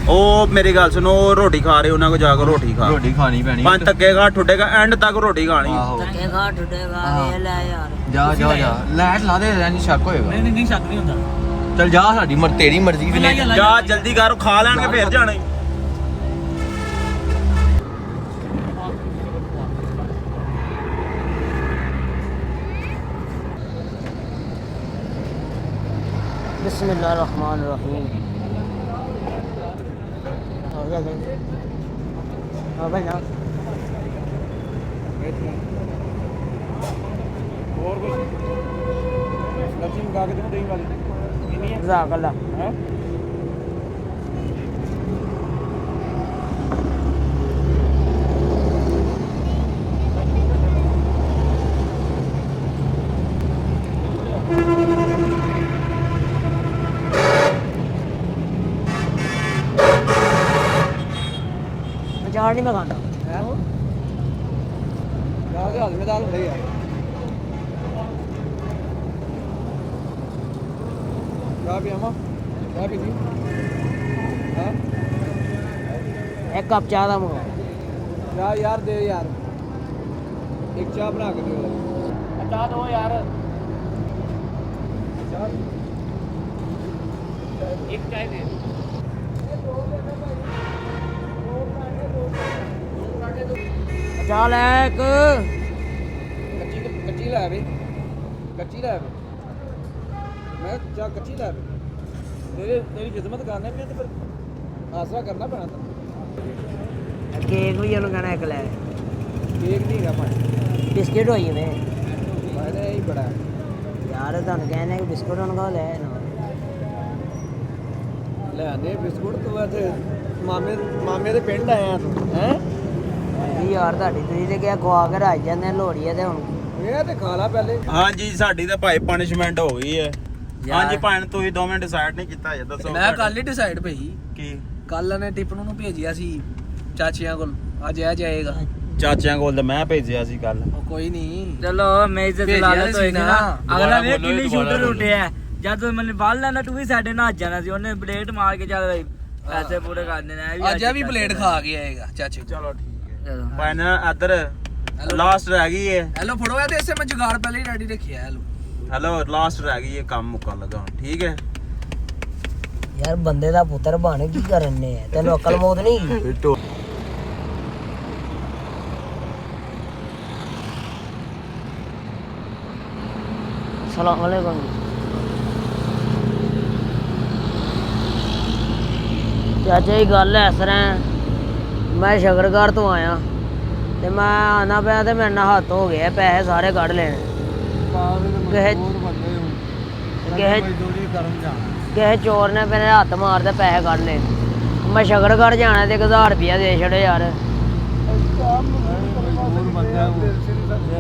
ਉਹ ਮੇਰੀ ਗੱਲ ਸੁਣੋ ਰੋਟੀ ਖਾ ਰਹੇ ਉਹਨਾਂ ਕੋ ਜਾ ਕੇ ਰੋਟੀ ਖਾ ਰੋਟੀ ਖਾਣੀ ਪੈਣੀ ਪੰਜ ਧੱਕੇਗਾ ਠੁੱਡੇਗਾ ਐਂਡ ਤੱਕ ਰੋਟੀ ਖਾਣੀ ਆਹੋ ਧੱਕੇ ਖਾ ਟੁੱਟੇਗਾ ਇਹ ਲੈ ਯਾਰ ਜਾ ਲੈਟ ਲਾ ਦੇ ਰੈਂਜ ਸ਼ੱਕ ਹੋਏਗਾ ਨਹੀਂ ਸ਼ੱਕ ਨਹੀਂ ਹੁੰਦਾ ਚੱਲ ਜਾ ਸਾਡੀ ਤੇਰੀ ਮਰਜ਼ੀ ਵੀ ਨਹੀਂ ਜਾ ਜਲਦੀ ਕਰ ਖਾ ਲੈਣਗੇ ਫੇਰ ਜਾਣੇ बिस्मिल्लाहिर्रहमानिर्रहीम भाई ਹੋਰ ਕੁਝ ਲੱਸੀ ਮੰਗਾ ਕੇ ਦਹੀਂ ਵਾਲੀ जज़ाकल्लाह ਹੈ चार नहीं मैं खाता एक कप चाह का मंगा यार दे यार एक चाय बना के दो चाह दो यार ਇੱਕ ਚਾਹ ਦੇ ਚੱਲ ਇੱਕ ਕੱਚੀ ਲੈ ਵੇ ਕੱਚੀ ਲੈ ਵੇ ਮੈਂ ਜਾ ਕੱਚੀ ਲੈ ਵੇ ਤੇਰੀ ਖਿਦਮਤ ਕਰਨੇ ਪਈ ਤੇ ਫਿਰ ਆਸਰਾ ਕਰਨਾ ਪੈਣਾ ਤਾਂ ਕੇਕ ਵੀ ਉਹਨੂੰ ਕਹਿਣਾ ਇੱਕ ਲੈ ਕੇਕ ਨਹੀਂ ਹੈਗਾ ਭਾਈ ਬਿਸਕਿਟ ਹੋਈ ਨੇ ਫਾਇਦਾ ਹੀ ਬੜਾ ਹੈ। ਯਾਰ ਤੁਹਾਨੂੰ ਕਹਿੰਦੇ ਕਿ ਬਿਸਕੁਟ ਉਹਨਾਂ ਕੋਲ ਲੈ ਨਾ ਲੈ ਆਂਦੇ ਬਿਸਕੁਟ ਤੂੰ ਇੱਥੇ ਮਾਮੇ ਦੇ ਪਿੰਡ ਆਇਆ ਤੂੰ ਹੈ ਜੀ ਯਾਰ ਤੁਹਾਡੀ ਤੁਸੀਂ ਤੇ ਕਿਹਾ ਖਵਾ ਕੇ ਰਾਜ ਜਾਂਦੇ ਲੋੜੀ ਹੈ ਤੇ ਹੁਣ ਇਹ ਤੇ ਖਾ ਲਾ ਪਹਿਲੇ ਹਾਂਜੀ ਸਾਡੀ ਤਾਂ ਭਾਈ ਪਨਿਸ਼ਮੈਂਟ ਹੋ ਗਈ ਹੈ ਹਾਂਜੀ ਭਾਈ ਤੁਸੀਂ 2 ਮਿੰਟ ਡਿਸਾਈਡ ਨਹੀਂ ਕੀਤਾ ਹਜੇ ਦੱਸੋ ਮੈਂ ਕੱਲ ਹੀ ਡਿਸਾਈਡ ਭਈ ਕੀ ਕੱਲ ਨੇ ਟਿਪ ਨੂੰ ਭੇਜਿਆ ਸੀ ਚਾਚਿਆਂ ਕੋਲ ਅੱਜ ਆ ਜਾਏਗਾ ਚਾਚਿਆਂ ਕੋਲ ਤਾਂ ਮੈਂ ਭੇਜਿਆ ਸੀ ਕੱਲ ਉਹ ਕੋਈ ਨਹੀਂ ਚਲੋ ਮੈਂ ਇੱਜ਼ਤ ਲਾਲਤ ਹੋਏਗੀ ਨਾ ਅਗਲਾ ਵੇ ਬੋਲੋ, ਕਿੰਨੀ ਦੁਬਾਰਾ ਸ਼ੂਟਰ ਬੋਲੋ। ਉੱਠਿਆ ਜਦ ਮੈਨੂੰ ਬਾਲ ਲੈਣਾ ਤੂੰ ਵੀ ਸਾਡੇ ਨਾਲ ਜਾਣਾ ਸੀ ਉਹਨੇ ਬਲੇਡ ਮਾਰ ਕੇ ਚੱਲ ਬਈ ਪੈਸੇ ਪੂਰੇ ਕਰ ਦੇਣੇ ਅੱਜ ਆ ਵੀ ਪਲੇਟ ਖਾ ਕੇ ਆਏਗਾ ਚਾਚੇ ਚਲੋ ਠੀਕ ਹੈ ਚਲੋ। ਭਾਈ ਨਾ ਇੱਧਰ ਲਾਸਟ ਰਹਿ ਗਈ ਹੈ ਹੈਲੋ ਫੜੋ ਇਹ ਤੇ ਇਸੇ ਮੈਂ ਜੁਗਾੜ ਪਹਿਲੇ ਹੀ ਰੈਡੀ ਰੱਖਿਆ ਹੈਲੋ ਹੈਲੋ ਲਾਸਟ ਰਹਿ ਗਈ ਹੈ ਕੰਮ ਮੁੱਕਣ ਲੱਗਾ ਹੁਣ ਠੀਕ ਹੈ ਯਾਰ ਬੰਦੇ ਦਾ ਪੁੱਤਰ ਬਣ ਕੀ ਕਰਨੇ ਆ ਤੈਨੂੰ ਅਕਲ ਮੌਤ ਨਹੀਂ ਸਲਾਮ ਅਲੈਕੁਮ ਚਾਚਾ ਜੀ ਗੱਲ ਐ ਇਸ ਤਰ੍ਹਾਂ ਮੈਂ ਸ਼ਕਰਗੜ੍ਹ ਤੋਂ ਆਇਆ ਤੇ ਮੈਂ ਆਣਾ ਪਿਆ ਤੇ ਮੇਰੇ ਨਾਲ ਹੱਥ ਹੋ ਗਿਆ ਪੈਸੇ ਸਾਰੇ ਕੱਢ ਲੈਣੇ ਕਿਸੇ ਚੋਰ ਨੇ ਮੇਰੇ ਹੱਥ ਮਾਰਦੇ ਪੈਸੇ ਕੱਢ ਲਏ ਮੈਂ ਸ਼ਕਰਗੜ੍ਹ ਜਾਣਾ ਤੇ 1000 ਰੁਪਇਆ ਦੇ ਛੱਡੋ ਯਾਰ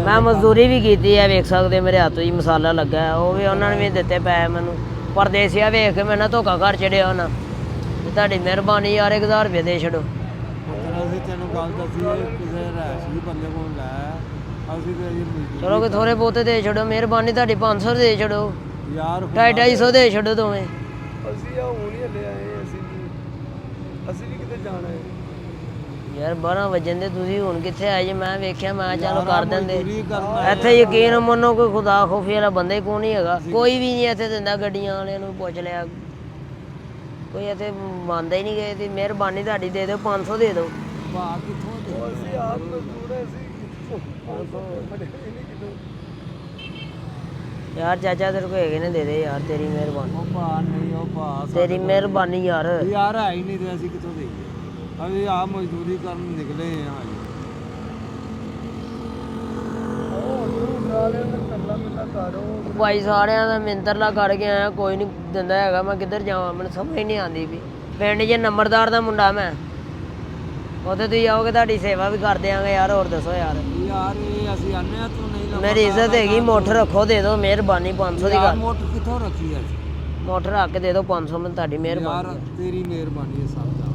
ਮੈਂ ਮਜ਼ਦੂਰੀ ਵੀ ਕੀਤੀ ਹੈ ਵੇਖ ਸਕਦੇ ਮੇਰੇ ਹੱਥ 'ਚ ਮਸਾਲਾ ਲੱਗਾ ਹੈ ਉਹ ਵੀ ਉਹਨਾਂ ਨੇ ਵੀ ਦਿੱਤੇ ਪੈਸੇ ਮੈਨੂੰ ਪਰਦੇਸੀਆ ਵੇਖ ਕੇ ਮੇਰੇ ਨਾਲ ਧੋਖਾ ਕਰ ਛੱਡਿਆ ਉਹਨਾਂ ਤੇ ਤੁਹਾਡੀ ਮਿਹਰਬਾਨੀ ਯਾਰ 1000 ਰੁਪਏ ਦੇ ਛੱਡੋ ਅਸੀਂ ਤੈਨੂੰ ਗੱਲ ਦੱਸੀ ਕਿਸੇ ਰਹਿਸ਼ੀ ਬੰਦੇ ਕੋਲ ਲੈ ਅਸੀਂ ਤੇ ਅਜੇ ਮਜ਼ਦੂਰੀ ਚਲੋ ਕਿ ਥੋੜੇ ਬਹੁਤੇ ਦੇ ਛੱਡੋ ਮਿਹਰਬਾਨੀ ਤੁਹਾਡੀ 500 ਦੇ ਛੱਡੋ ਯਾਰ 250 ਦੇ ਛੱਡੋ ਦੋਵੇਂ ਅਸੀਂ ਆ ਹੁਣ ਹੀ ਹਲੇ ਆਏ ਅਸੀਂ ਨਹੀਂ ਕਿਤੇ ਜਾਣਾ ਹੈ ਯਾਰ 12 ਵਜੇ ਦੇ ਤੁਸੀਂ ਹੁਣ ਕਿੱਥੇ ਆਏ ਜੇ ਮੈਂ ਵੇਖਿਆ ਮੈਂ ਚਲੋ ਯਾਰ, ਕਰ ਦਿੰਦੇ ਮਜ਼ਦੂਰੀ ਕਰਨਾ ਇੱਥੇ ਯਕੀਨ ਮੰਨੋ ਕੋਈ ਖੁਦਾ ਖੋਫੀ ਵਾਲਾ ਬੰਦਾ ਹੀ ਕੋਈ ਨਹੀਂ ਹੈਗਾ ਕੋਈ ਵੀ ਨਹੀਂ ਇੱਥੇ ਦਿੰਦਾ ਗੱਡੀਆਂ ਵਾਲਿਆਂ ਨੂੰ ਪੁੱਛ ਲਿਆ ਕੋਈ ਇੱਥੇ ਮੰਨਦਾ ਹੀ ਨਹੀਂ ਗਏ ਤੇ ਮਿਹਰਬਾਨੀ ਤੁਹਾਡੀ ਦੇ ਦਿਓ 500 ਦੇ ਦਿਓ ਭਾ ਕਿੱਥੋਂ ਦੇ ਅਸੀਂ ਆਪ ਮਜ਼ਦੂਰ ਯਾਰ ਚਾਚਾ ਤੇਰੇ ਕੋ ਹੈਗੇ ਨੇ ਦੇ ਦੇ ਯਾਰ ਤੇਰੀ ਮਿਹਰਬਾਨੀ ਉਹ ਭਾ ਨਹੀਂ ਉਹ ਭਾ ਤੇਰੀ ਮਿਹਰਬਾਨੀ ਯਾਰ ਯਾਰ ਹੈ ਹੀ ਨਹੀਂ ਤੇ ਅਸੀਂ ਕਿੱਥੋਂ ਦੇਈਏ ਅਸੀਂ ਆ ਮਜ਼ਦੂਰੀ ਕਰਨ ਨਿਕਲੇ ਹਾਂ ਭਾਈ ਸਾਰਿਆਂ ਦਾ ਮਿੰਤਰਲਾ ਕਰਕੇ ਆਇਆ ਕੋਈ ਨਹੀਂ ਦਿੰਦਾ ਹੈਗਾ ਮੈਂ ਕਿੱਧਰ ਜਾਵਾਂ ਮੈਨੂੰ ਸਮਝ ਨਹੀਂ ਆਉਂਦੀ ਵੀ ਪਿੰਡ 'ਚ ਨੰਬਰਦਾਰ ਦਾ ਮੁੰਡਾ ਮੈਂ ਉੱਥੇ ਤੁਸੀਂ ਆਓਗੇ ਤੁਹਾਡੀ ਸੇਵਾ ਵੀ ਕਰ ਦਿਆਂਗੇ ਯਾਰ ਹੋਰ ਦੱਸੋ ਯਾਰ ਯਾਰ ਇਹ ਅਸੀਂ ਆਨੇ ਆ ਤੂੰ ਨਹੀਂ ਮੇਰੀ ਇੱਜ਼ਤ ਹੈਗੀ ਮੋਟਰ ਰੱਖੋ ਦੇ ਦਿਓ ਮਿਹਰਬਾਨੀ 500 ਦੀ ਗੱਲ ਮੋਟਰ ਕਿੱਥੋਂ ਰੱਖੀ ਹੈ ਮੋਟਰ ਰੱਖ ਕੇ ਦੇ ਦਿਓ 500 ਮੈਂ ਤੁਹਾਡੀ ਯਾਰ ਮਿਹਰਬਾਨੀ ਤੇਰੀ ਮਿਹਰਬਾਨੀ ਹੈ ਸਭ ਦਾ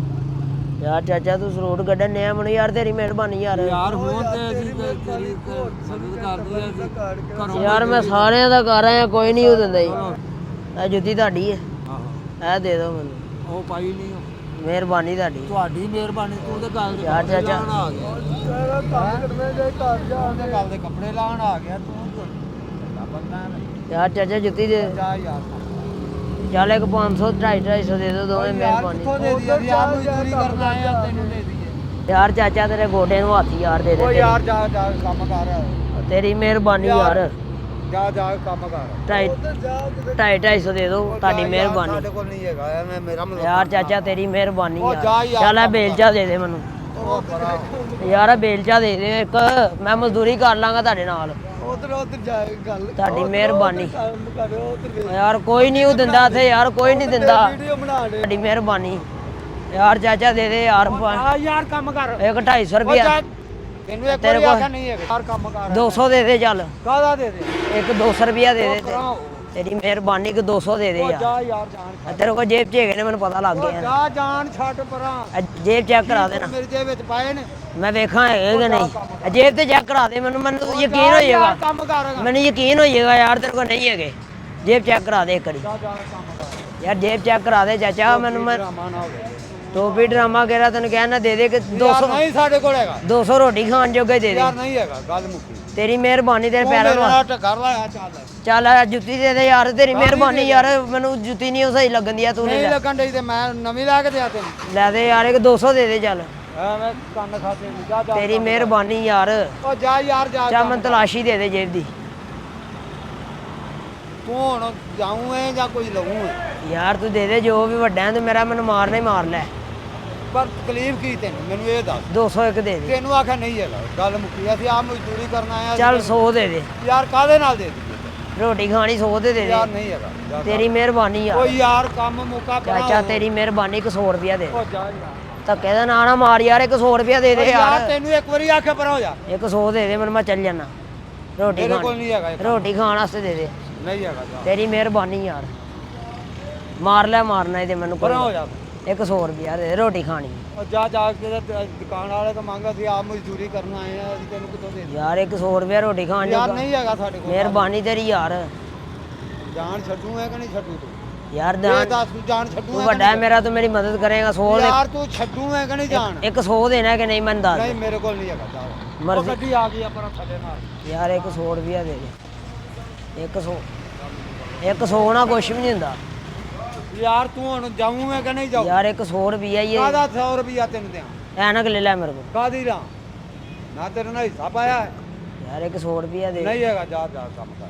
ਯਾਰ ਚਾਚਾ ਤੂੰ ਸਰੂਟ ਕੱਢਣ ਨਿਆ ਮੈਨੂੰ ਯਾਰ ਤੇਰੀ ਮਿਹਰਬਾਨੀ ਯਾਰ ਯਾਰ ਹੁਣ ਤੇ ਅਸੀਂ ਤੇਰੀ ਮਦਦ ਕਰਦੇ ਆ ਅਸੀਂ ਘਰੋਂ ਯਾਰ ਮੈਂ ਸਾਰਿਆਂ ਦਾ ਕਰ ਆਇਆ ਕੋਈ ਨਹੀਂ ਉਹ ਦਿੰਦਾ ਜੀ ਇਹ ਜੁੱਤੀ ਤੁਹਾਡੀ ਹੈ ਆਹੋ ਇਹ ਦੇ ਦਿਓ ਮੈਨੂੰ ਉਹ ਪਾਈ ਨਹੀਂ ਮਿਹਰਬਾਨੀ ਤੁਹਾਡੀ ਤੁਹਾਡੀ ਮਿਹਰਬਾਨੀ ਤੂੰ ਤੇ ਗੱਲ ਦੇ ਯਾਰ ਕੱਪੜੇ ਚਾਚਾ। ਲਾਉਣ ਆ ਗਿਆ ਤੇਰਾ ਕੰਮ ਕਰਨੇ ਦੇ ਘਰ ਜਾ ਉਹਦੇ ਗੱਲ ਦੇ ਕੱਪੜੇ ਲਾਉਣ ਆ ਗਿਆ ਤੂੰ ਬੰਦਾ ਨਹੀਂ ਯਾਰ ਚਾਚਾ ਜੁੱਤੀ ਦੇ ਜਾ ਯਾਰ ਚੱਲ ਇੱਕ 500 250 ਦੇ ਦਿਓ ਦੋਵੇਂ ਮਿਹਰਬਾਨੀ ਕਿੱਥੋਂ ਦੇ ਦਈਏ ਯਾਰ ਮਜ਼ਦੂਰੀ ਕਰਨ ਆਏ ਆ ਤੈਨੂੰ ਦੇ ਦਈਏ ਯਾਰ ਚਾਚਾ ਤੇਰੇ ਗੋਡੇ ਨੂੰ ਹੱਥ ਯਾਰ ਦੇ ਦੇ ਓ ਯਾਰ ਜਾ ਜਾ ਕੰਮ ਕਰ ਤੇਰੀ ਮਿਹਰਬਾਨੀ ਯਾਰ ਜਾ ਜਾ ਕੰਮ ਕਰ 250 ਦੇ ਦਿਓ ਤੁਹਾਡੀ ਮਿਹਰਬਾਨੀ ਸਾਡੇ ਕੋਲ ਨਹੀਂ ਹੈਗਾ ਐਵੇਂ ਮੇਰਾ ਯਾਰ ਚਾਚਾ ਤੇਰੀ ਮਿਹਰਬਾਨੀ ਉਹ ਜਾ ਯਾਰ ਯਾਰ। ਚੱਲ ਆ ਬੇਲਚਾ ਦੇ ਦੇ ਮੈਨੂੰ ਉਹ ਪਰਾ ਯਾਰ ਆ ਬੇਲਚਾ ਦੇ ਦੇ ਇੱਕ ਮੈਂ ਮਜ਼ਦੂਰੀ ਕਰ ਲਾਂਗਾ ਤੁਹਾਡੇ ਨਾਲ ਉਧਰ ਜਾ ਗੱਲ ਤੁਹਾਡੀ ਮਿਹਰਬਾਨੀ ਕੰਮ ਕਰ ਉਧਰ ਯਾਰ ਕੋਈ ਨਹੀਂ ਉਹ ਦਿੰਦਾ ਇੱਥੇ ਯਾਰ ਕੋਈ ਨਹੀਂ ਦਿੰਦਾ ਵੀਡੀਓ ਬਣਾ ਦੇ ਤੁਹਾਡੀ ਮਿਹਰਬਾਨੀ ਯਾਰ ਚਾਚਾ ਦੇ ਦੇ ਯਾਰ ਆ ਯਾਰ ਕੰਮ ਕਰ ਇੱਕ 250 ਰੁਪਿਆ ਤੈਨੂੰ ਇੱਕ ਤੇਰੇ ਵਾਰੀ ਕੋਲ- ਆਖਿਆ ਨਹੀਂ ਹੈਗਾ ਯਾਰ ਕੰਮ ਕਰ 200 ਦੇ ਦੇ ਚੱਲ ਕਾਹਦਾ ਦੇ ਦੇ ਇੱਕ 200 ਰੁਪਿਆ ਦੇ ਦੇ ਕਰਾਓ। ਤੇਰੀ ਮਿਹਰਬਾਨੀ ਕਿ 200 ਦੇ ਦੇ ਉਹ ਯਾਰ ਜਾ ਯਾਰ ਜਾਨ ਤੇਰੇ ਕੋਲ ਜੇਬ 'ਚ ਹੈਗੇ ਨੇ ਮੈਨੂੰ ਪਤਾ ਲੱਗ ਉਹ ਗਿਆ ਜਾ ਜਾਨ ਛੱਡ ਪਰਾਂ ਇਹ ਜੇਬ ਚੈੱਕ ਕਰਾ ਦੇਣਾ ਮੇਰੇ ਜੇਬ ਵਿੱਚ ਪਾਏ ਨੇ ਮੈਂ ਵੇਖਾਂ ਹੈਗੇ ਕਿ ਨਹੀਂ ਇਹ ਜੇਬ ਤੇ ਚੈੱਕ ਕਰਾ ਦੇ ਮੈਨੂੰ ਯਕੀਨ ਹੋ ਯਾਰ ਜਾਏਗਾ ਕੰਮ ਕਰ ਮੈਨੂੰ ਯਕੀਨ ਹੋ ਜਾਏਗਾ ਯਾਰ ਤੇਰੇ ਕੋਲ ਨਹੀਂ ਹੈਗੇ ਜੇਬ ਚੈੱਕ ਕਰਾ ਦੇ ਇੱਕ ਵਾਰੀ ਜਾ ਜਾ ਕੰਮ ਕਰ ਯਾਰ ਜੇਬ ਚੈੱਕ ਕਰਾ ਦੇ ਚਾਚਾ ਮੈਨੂੰ ਮੈਂ ਡਰਾਮਾ ਨਾ ਹੋਵੇ ਟੋਪੀ ਡਰਾਮਾ ਕਰਾ ਤੈਨੂੰ ਕਹਿਣਾ ਦੇ ਦੇ ਕਿ ਯਾਰ 200 ਨਹੀਂ ਸਾਡੇ ਕੋਲ ਹੈਗਾ 200 ਰੋਟੀ ਖਾਣ ਜੋਗਾ ਹੀ ਦੇ ਦੇ ਯਾਰ ਨਹੀਂ ਹੈਗਾ ਗੱਲ ਮੁੱਕੀ ਤੇਰੀ ਮਿਹਰਬਾਨੀ ਤੇਰੇ ਤੂੰ ਪੈਰਾਂ ਮੇਰੇ ਨੂੰ ਨਾਲ ਟੱਕਰ ਲਾਇਆ ਚੱਲ ਚੱਲ ਆ ਜੁੱਤੀ ਦੇ ਦੇ ਯਾਰ ਤੇਰੀ ਮਿਹਰਬਾਨੀ ਯਾਰ ਮੈਨੂੰ ਜੁੱਤੀ ਨਹੀਂ ਉਹ ਸਹੀ ਲੱਗਦੀ ਆ ਤੂੰ ਨਹੀਂ ਲੈ ਲੱਗਣ ਡਈ ਤੇ ਮੈਂ ਨਵੀਂ ਲਾ ਕੇ ਦਿਆ ਤੈਨੂੰ ਲੈ ਦੇ ਯਾਰ ਇੱਕ 200 ਦੇ ਦੇ ਚੱਲ ਐਵੇਂ ਕੰਨ ਖਾਤੇ ਨਹੀਂ ਜਾ ਤੇਰੀ ਮਿਹਰਬਾਨੀ ਯਾਰ ਉਹ ਜਾ ਯਾਰ ਜਾ ਚੱਲ ਮੈਨੂੰ ਤਲਾਸ਼ੀ ਦੇ ਦੇ ਜੇਬ ਦੀ ਤੂੰ ਹੁਣ ਜਾਊਂ ਐ ਜਾਂ ਕੁਝ ਲਊਂ ਐ ਯਾਰ ਤੂੰ ਦੇ ਦੇ ਜੋ ਵੀ ਵੱਡਾ ਹੈ ਤੂੰ ਮੇਰਾ ਮੈਨੂੰ ਮਾਰਨਾ ਹੀ ਮਾਰ ਲੈ ਪਰ ਤਕਲੀਫ ਕੀ ਤੈਨੂੰ ਮੈਨੂੰ ਇਹ ਦੱਸ 201 ਦੇ ਦੇ ਤੈਨੂੰ ਆਖਿਆ ਨਹੀਂ ਹੈਗਾ ਗੱਲ ਮੁੱਕੀ ਅਸੀਂ ਆ ਮਜ਼ਦੂਰੀ ਕਰਨ ਆਏ ਆ ਚੱਲ 100 ਦੇ ਦੇ ਯਾਰ ਕਾਹਦੇ ਨਾਲ ਦੇ ਦਿੱਤੀ ਰੋਟੀ ਖਾਣੀ 100 ਦੇ ਦੇ ਯਾਰ ਦੇ ਨਹੀਂ ਹੈਗਾ ਜਾ ਤੇਰੀ ਮਿਹਰਬਾਨੀ ਓ ਯਾਰ ਯਾਰ ਕੰਮ ਮੁੱਕਾ ਬਣਾ ਚਾਚਾ ਤੇਰੀ ਮਿਹਰਬਾਨੀ 100 ਰੁਪਿਆ ਦੇ ਓ ਜਾ ਯਾਰ ਧੱਕੇ ਦਾ ਨਾ ਮਾਰ ਯਾਰ 100 ਰੁਪਿਆ ਦੇ ਓ ਦੇ ਯਾਰ ਯਾਰ ਤੈਨੂੰ ਇੱਕ ਵਾਰੀ ਆਖਿਆ ਪਰ ਹੋ ਜਾ 100 ਦੇ ਦੇ ਮੈਨੂੰ ਮੈਂ ਚੱਲ ਜਾਣਾ ਰੋਟੀ ਮੇਰੇ ਕੋਲ ਖਾਣੀ ਨਹੀਂ ਹੈਗਾ ਇਹ ਕੰਮ। ਰੋਟੀ ਖਾਣ ਵਾਸਤੇ ਦੇ ਦੇ ਨਹੀਂ ਹੈਗਾ ਜਾ ਤੇਰੀ ਮਿਹਰਬਾਨੀ ਯਾਰ ਮਾਰ ਲੈ ਮਾਰਨਾ ਇਹਦੇ ਮੈਨੂੰ ਪਰ ਹੋ ਕੋਈ ਜਾ 100 ਰੁਪਿਆ ਦੇ ਦੇ ਰੋਟੀ ਖਾਣੀ ਓ ਜਾ ਕੇ ਤੇ ਦੁਕਾਨ ਵਾਲੇ ਤੋਂ ਮੰਗ ਅਸੀਂ ਆਪ ਮਜ਼ਦੂਰੀ ਕਰਨ ਆਏ ਆ ਅਸੀਂ ਤੈਨੂੰ ਕਿੱਥੋਂ ਦੇ ਯਾਰ 100 ਰੁਪਿਆ ਰੋਟੀ ਖਾਣ ਯਾਰ ਜੋਗਾ ਨਹੀਂ ਹੈਗਾ ਸਾਡੇ ਕੋਲ ਮਿਹਰਬਾਨੀ ਤੇਰੀ ਯਾਰ ਜਾਨ ਛੱਡੂ ਹੈ ਕਿ ਨਹੀਂ ਛੱਡੂ ਤੂੰ ਯਾਰ ਇਹ ਦੱਸ ਤੂੰ ਜਾਨ ਛੱਡੂ ਤੂੰ ਹੈ ਵੱਡਾ ਹੈ ਮੇਰਾ ਤੂੰ ਮੇਰੀ ਮਦਦ ਕਰੇਗਾ 100 ਦੇ ਯਾਰ ਤੂੰ ਛੱਡੂ ਹੈ ਕਿ ਨਹੀਂ ਜਾਨ 100 ਦੇਣਾ ਕਿ ਨਹੀਂ ਮੈਨੂੰ ਦੱਸ ਨਹੀਂ ਮੇਰੇ ਕੋਲ ਨਹੀਂ ਹੈਗਾ ਜਾ ਉਹ ਮਰਜ਼ੀ ਗੱਡੀ ਆ ਗਈ ਆਪਣਾ ਥੱਲੇ ਨਾਲ ਯਾਰ 100 ਰੁਪਿਆ ਦੇ ਦੇ 100 ਨਾ ਕੁਛ ਵੀ ਨਹੀਂ ਹੁੰਦਾ ਯਾਰ ਤੂੰ ਹੁਣ ਜਾਊਂ ਹੈ ਕਿ ਨਹੀਂ ਜਾਊਂ ਯਾਰ 100 ਰੁਪਿਆ ਹੀ ਹੈ ਕਾਹਦਾ 100 ਰੁਪਿਆ ਤੈਨੂੰ ਦਿਆਂ ਐਨਕ ਲੈ ਲੈ ਮੇਰੇ ਕੋਲ ਕਾਹਦੀ ਰਾਂ ਨਾ ਤੇਰੇ ਨਾਲ ਹਿੱਸਾ ਪਾਇਆ ਹੈ ਯਾਰ 100 ਰੁਪਿਆ ਦੇ ਨਹੀਂ ਹੈਗਾ ਜਾ ਜਾ ਕੰਮ ਕਰ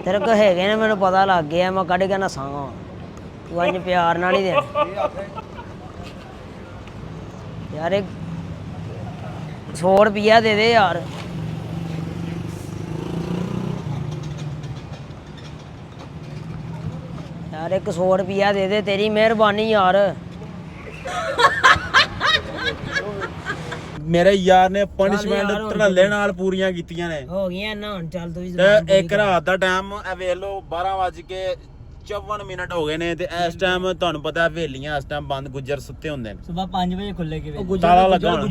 ਤੇਰੇ ਕੋ ਹੈਗੇ ਨੇ ਮੈਨੂੰ ਪਤਾ ਲੱਗ ਗਿਆ ਮੈਂ ਕੱਢ ਕੇ ਨਸਾਂਗਾ ਤੂੰ ਅੱਜ ਪਿਆਰ ਨਾਲ ਹੀ ਦੇ ਇਹ ਆਖੇ ਯਾਰ 100 ਰੁਪਿਆ ਦੇ ਦੇ ਯਾਰ ਯਾਰ 100 ਰੁਪਿਆ ਦੇ ਦੇ ਤੇਰੀ ਮਿਹਰਬਾਨੀ ਯਾਰ ਮੇਰੇ ਯਾਰ ਨੇ ਯਾਰ, ਪਨਿਸ਼ਮੈਂਟ ਹੁਣ ਧੜੱਲੇ ਨਾਲ ਪੂਰੀਆਂ ਕੀਤੀਆਂ ਨੇ ਹੋ ਗਈਆਂ ਨਾ ਹੁਣ ਚੱਲ ਤੂੰ ਵੀ ਤੇ ਇੱਕ ਰਾਤ ਦਾ ਟਾਈਮ ਵੇਖ ਲਓ 12:54 ਹੋ ਗਏ ਨੇ ਤੇ ਇਸ ਟਾਈਮ ਤੁਹਾਨੂੰ ਪਤਾ ਹਵੇਲੀਆਂ ਇਸ ਟਾਈਮ ਬੰਦ ਗੁੱਜਰ ਸੁੱਤੇ ਹੁੰਦੇ ਨੇ ਸਵੇਰ 5 ਵਜੇ ਖੁੱਲੇ ਕਿਵੇਂ ਤਾਲਾ ਲੱਗਾ ਹੋਣਾ।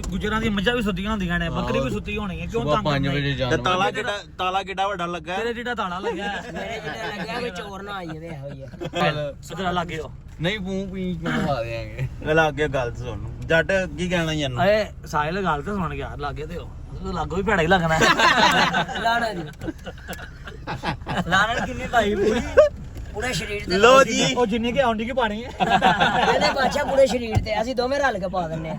ਗੁਜਰਾਂ ਦੀਆਂ ਮੱਝਾਂ ਵੀ ਸੁੱਤੀਆਂ ਹੁੰਦੀਆਂ ਨੇ ਬੱਕਰੀ ਵੀ ਸੁੱਤੀ ਹੋਣੀ ਹੈ ਕਿਉਂ ਸੁਬਾ ਤੰਗ 5 ਵਜੇ ਤੇ ਜਾਣਾ ਤਾਲਾ ਕਿੱਡਾ ਵੱਡਾ ਲੱਗਾ ਹੈ? ਤੇਰੇ ਜਿਹੜਾ ਤਾਲਾ ਲੱਗਿਆ ਹੈ ਮੇਰੇ ਜਿਹੜਾ ਲੱਗਿਆ ਕੋਈ ਚੋਰ ਨਾ ਆਈ ਇਹਦੇ ਇਹੋ ਹੀ ਆ ਸਿੱਧਾ ਲੱਗੇ ਹੋ ਨਹੀਂ ਪੂੰ ਪੀ ਪਵਾ ਦੇਾਂਗੇ ਇਹ ਲੱਗ ਗਿਆ ਗੱਲ ਸੁਣ ਜੱਟ ਕੀ ਕਹਿਣਾ ਯਾਰ ਏ ਸਾਹਿਲ ਗੱਲ ਤੇ ਸੁਣ ਗਿਆ ਲੱਗੇ ਤੇ ਹੋ ਤੂੰ ਲਾਗੋ ਵੀ ਭੈੜਾ ਹੀ ਲੱਗਣਾ ਲਾਣਾ ਦੀ ਲਾਣਨ ਕਿੰਨੀ ਪਾਈ ਪੂਰੀ ਪੂਰੇ ਸਰੀਰ ਤੇ ਲੋ ਜੀ ਉਹ ਜਿੰਨੀ ਕਿ ਆਉਂਦੀ ਕਿ ਪਾਣੀ ਹੈ ਇਹਦੇ ਬਾਦਸ਼ਾਹ ਪੂਰੇ ਸਰੀਰ ਤੇ ਅਸੀਂ ਦੋਵੇਂ ਰਲ ਕੇ ਪਾ ਦਿੰਨੇ ਆ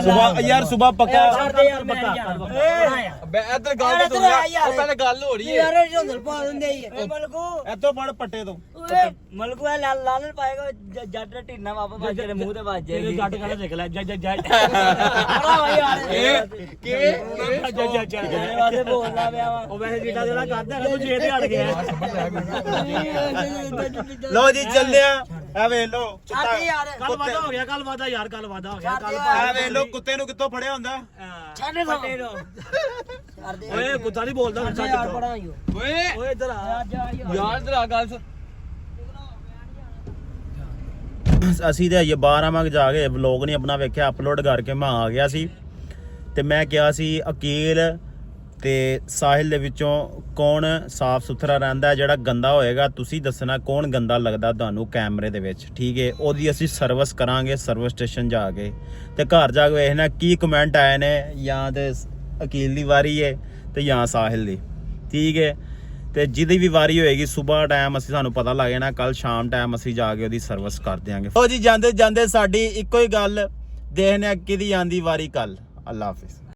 ਸੁਬਾ ਯਾਰ ਸੁਬਾ ਪੱਕਾ ਛੱਡ ਦੇ ਯਾਰ ਮੈਂ ਜਾਣਾ ਬੈ ਇੱਧਰ ਗੱਲ ਤੇ ਉਹ ਪਹਿਲੇ ਗੱਲ ਹੋ ਰਹੀ ਹੈ ਯਾਰ ਢੋਂਦਲ ਪਾ ਦਿੰਦੇ ਹੀ ਏ ਮਲਕੂ ਇੱਥੋਂ ਫੜ ਪੱਟੇ ਤੋਂ ਓਏ ਮਲਕੂ ਇਹ ਲਾਲ ਪਾਏਗਾ ਜੱਟ ਢੀਨਾ ਵਾਪਸ ਵੱਜ ਤੇਰੇ ਮੂੰਹ ਤੇ ਵੱਜ ਤੇਰੇ ਜਾਏਗੀ ਜੱਟ ਕਹਿੰਦਾ ਦੇਖ ਲੈ ਜੱਜ ਜੱਜ ਬੜਾ ਯਾਰ ਕਿਵੇਂ ਜੱਜ ਜੱਜ ਮੇਰੇ ਵਾਸਤੇ ਬੋਲਦਾ ਪਿਆ ਵਾ ਉਹ ਵੈਸੇ ਜਿਹੜਾ ਜਿਹੜਾ ਕਰਦਾ ਨਾ ਤੂੰ ਜੇ ਤੇ ਹਟ ਗਿਆ ਲੋ ਜੀ ਚੱਲਦੇ ਆ ਆ ਵੇਖ ਲੋ ਛੱਡ ਯਾਰ ਕੱਲ ਵਾਦਾ ਹੋ ਗਿਆ ਕੱਲ ਵਾਦਾ ਯਾਰ ਕੱਲ ਵਾਦਾ ਹੋ ਗਿਆ ਕੱਲ ਆ ਵੇਖ ਲੋ ਕੁੱਤੇ ਨੂੰ ਕਿੱਥੋਂ ਫੜਿਆ ਹੁੰਦਾ ਛੱਡ ਫੱਟੇ ਨੂੰ ਛੱਡ ਦੇ ਓਏ ਕੁੱਤਾ ਨਹੀਂ ਬੋਲਦਾ ਹੁਣ ਯਾਰ ਸੱਚ ਬੜਾ ਹੀ ਓਏ ਓਏ ਇੱਧਰ ਆ ਯਾਰ ਇਧਰ ਆ ਗੱਲ ਅਸੀਂ ਤੇ ਇਹ 12 ਵਜੇ ਜਾ ਕੇ ਵਲੌਗ ਨਹੀਂ ਆਪਣਾ ਵੇਖਿਆ ਅਪਲੋਡ ਕਰਕੇ ਮੈਂ ਆ ਗਿਆ ਸੀ ਤੇ ਮੈਂ ਕਿਹਾ ਸੀ ਅਕੀਲ ਤੇ ਸਾਹਿਲ ਦੇ ਵਿੱਚੋਂ ਕੌਣ ਸਾਫ ਸੁਥਰਾ ਰਹਿੰਦਾ ਜਿਹੜਾ ਗੰਦਾ ਹੋਏਗਾ ਤੁਸੀਂ ਦੱਸਣਾ ਕੌਣ ਗੰਦਾ ਲੱਗਦਾ ਤੁਹਾਨੂੰ ਕੈਮਰੇ ਦੇ ਵਿੱਚ ਠੀਕ ਹੈ ਉਹਦੀ ਅਸੀਂ ਸਰਵਿਸ ਕਰਾਂਗੇ ਸਰਵਿਸ ਸਟੇਸ਼ਨ ਜਾ ਕੇ ਤੇ ਘਰ ਜਾ ਕੇ ਵੇਖਣਾ ਕੀ ਕਮੈਂਟ ਆਏ ਨੇ ਜਾਂ ਤੇ ਅਕੀਲ ਦੀ ਵਾਰੀ ਹੈ ਤੇ ਜਾਂ ਸਾਹਿਲ ਦੀ ਠੀਕ ਹੈ ਤੇ ਜਿਹਦੀ ਵੀ ਵਾਰੀ ਹੋਏਗੀ ਸਵੇਰ ਟਾਈਮ ਅਸੀਂ ਸਾਨੂੰ ਪਤਾ ਲੱਗ ਜਾਣਾ ਕੱਲ ਸ਼ਾਮ ਟਾਈਮ ਅਸੀਂ ਜਾ ਕੇ ਉਹਦੀ ਸਰਵਿਸ ਕਰ ਦਿਆਂਗੇ ਉਹ ਜੀ ਜਾਂਦੇ ਜਾਂਦੇ ਸਾਡੀ ਇੱਕੋ ਹੀ ਗੱਲ ਦੇਖਦੇ ਹਾਂ ਕਿਹਦੀ ਆਂਦੀ ਵਾਰੀ ਕੱਲ ਅੱਲਾ ਹਾਫਿਜ਼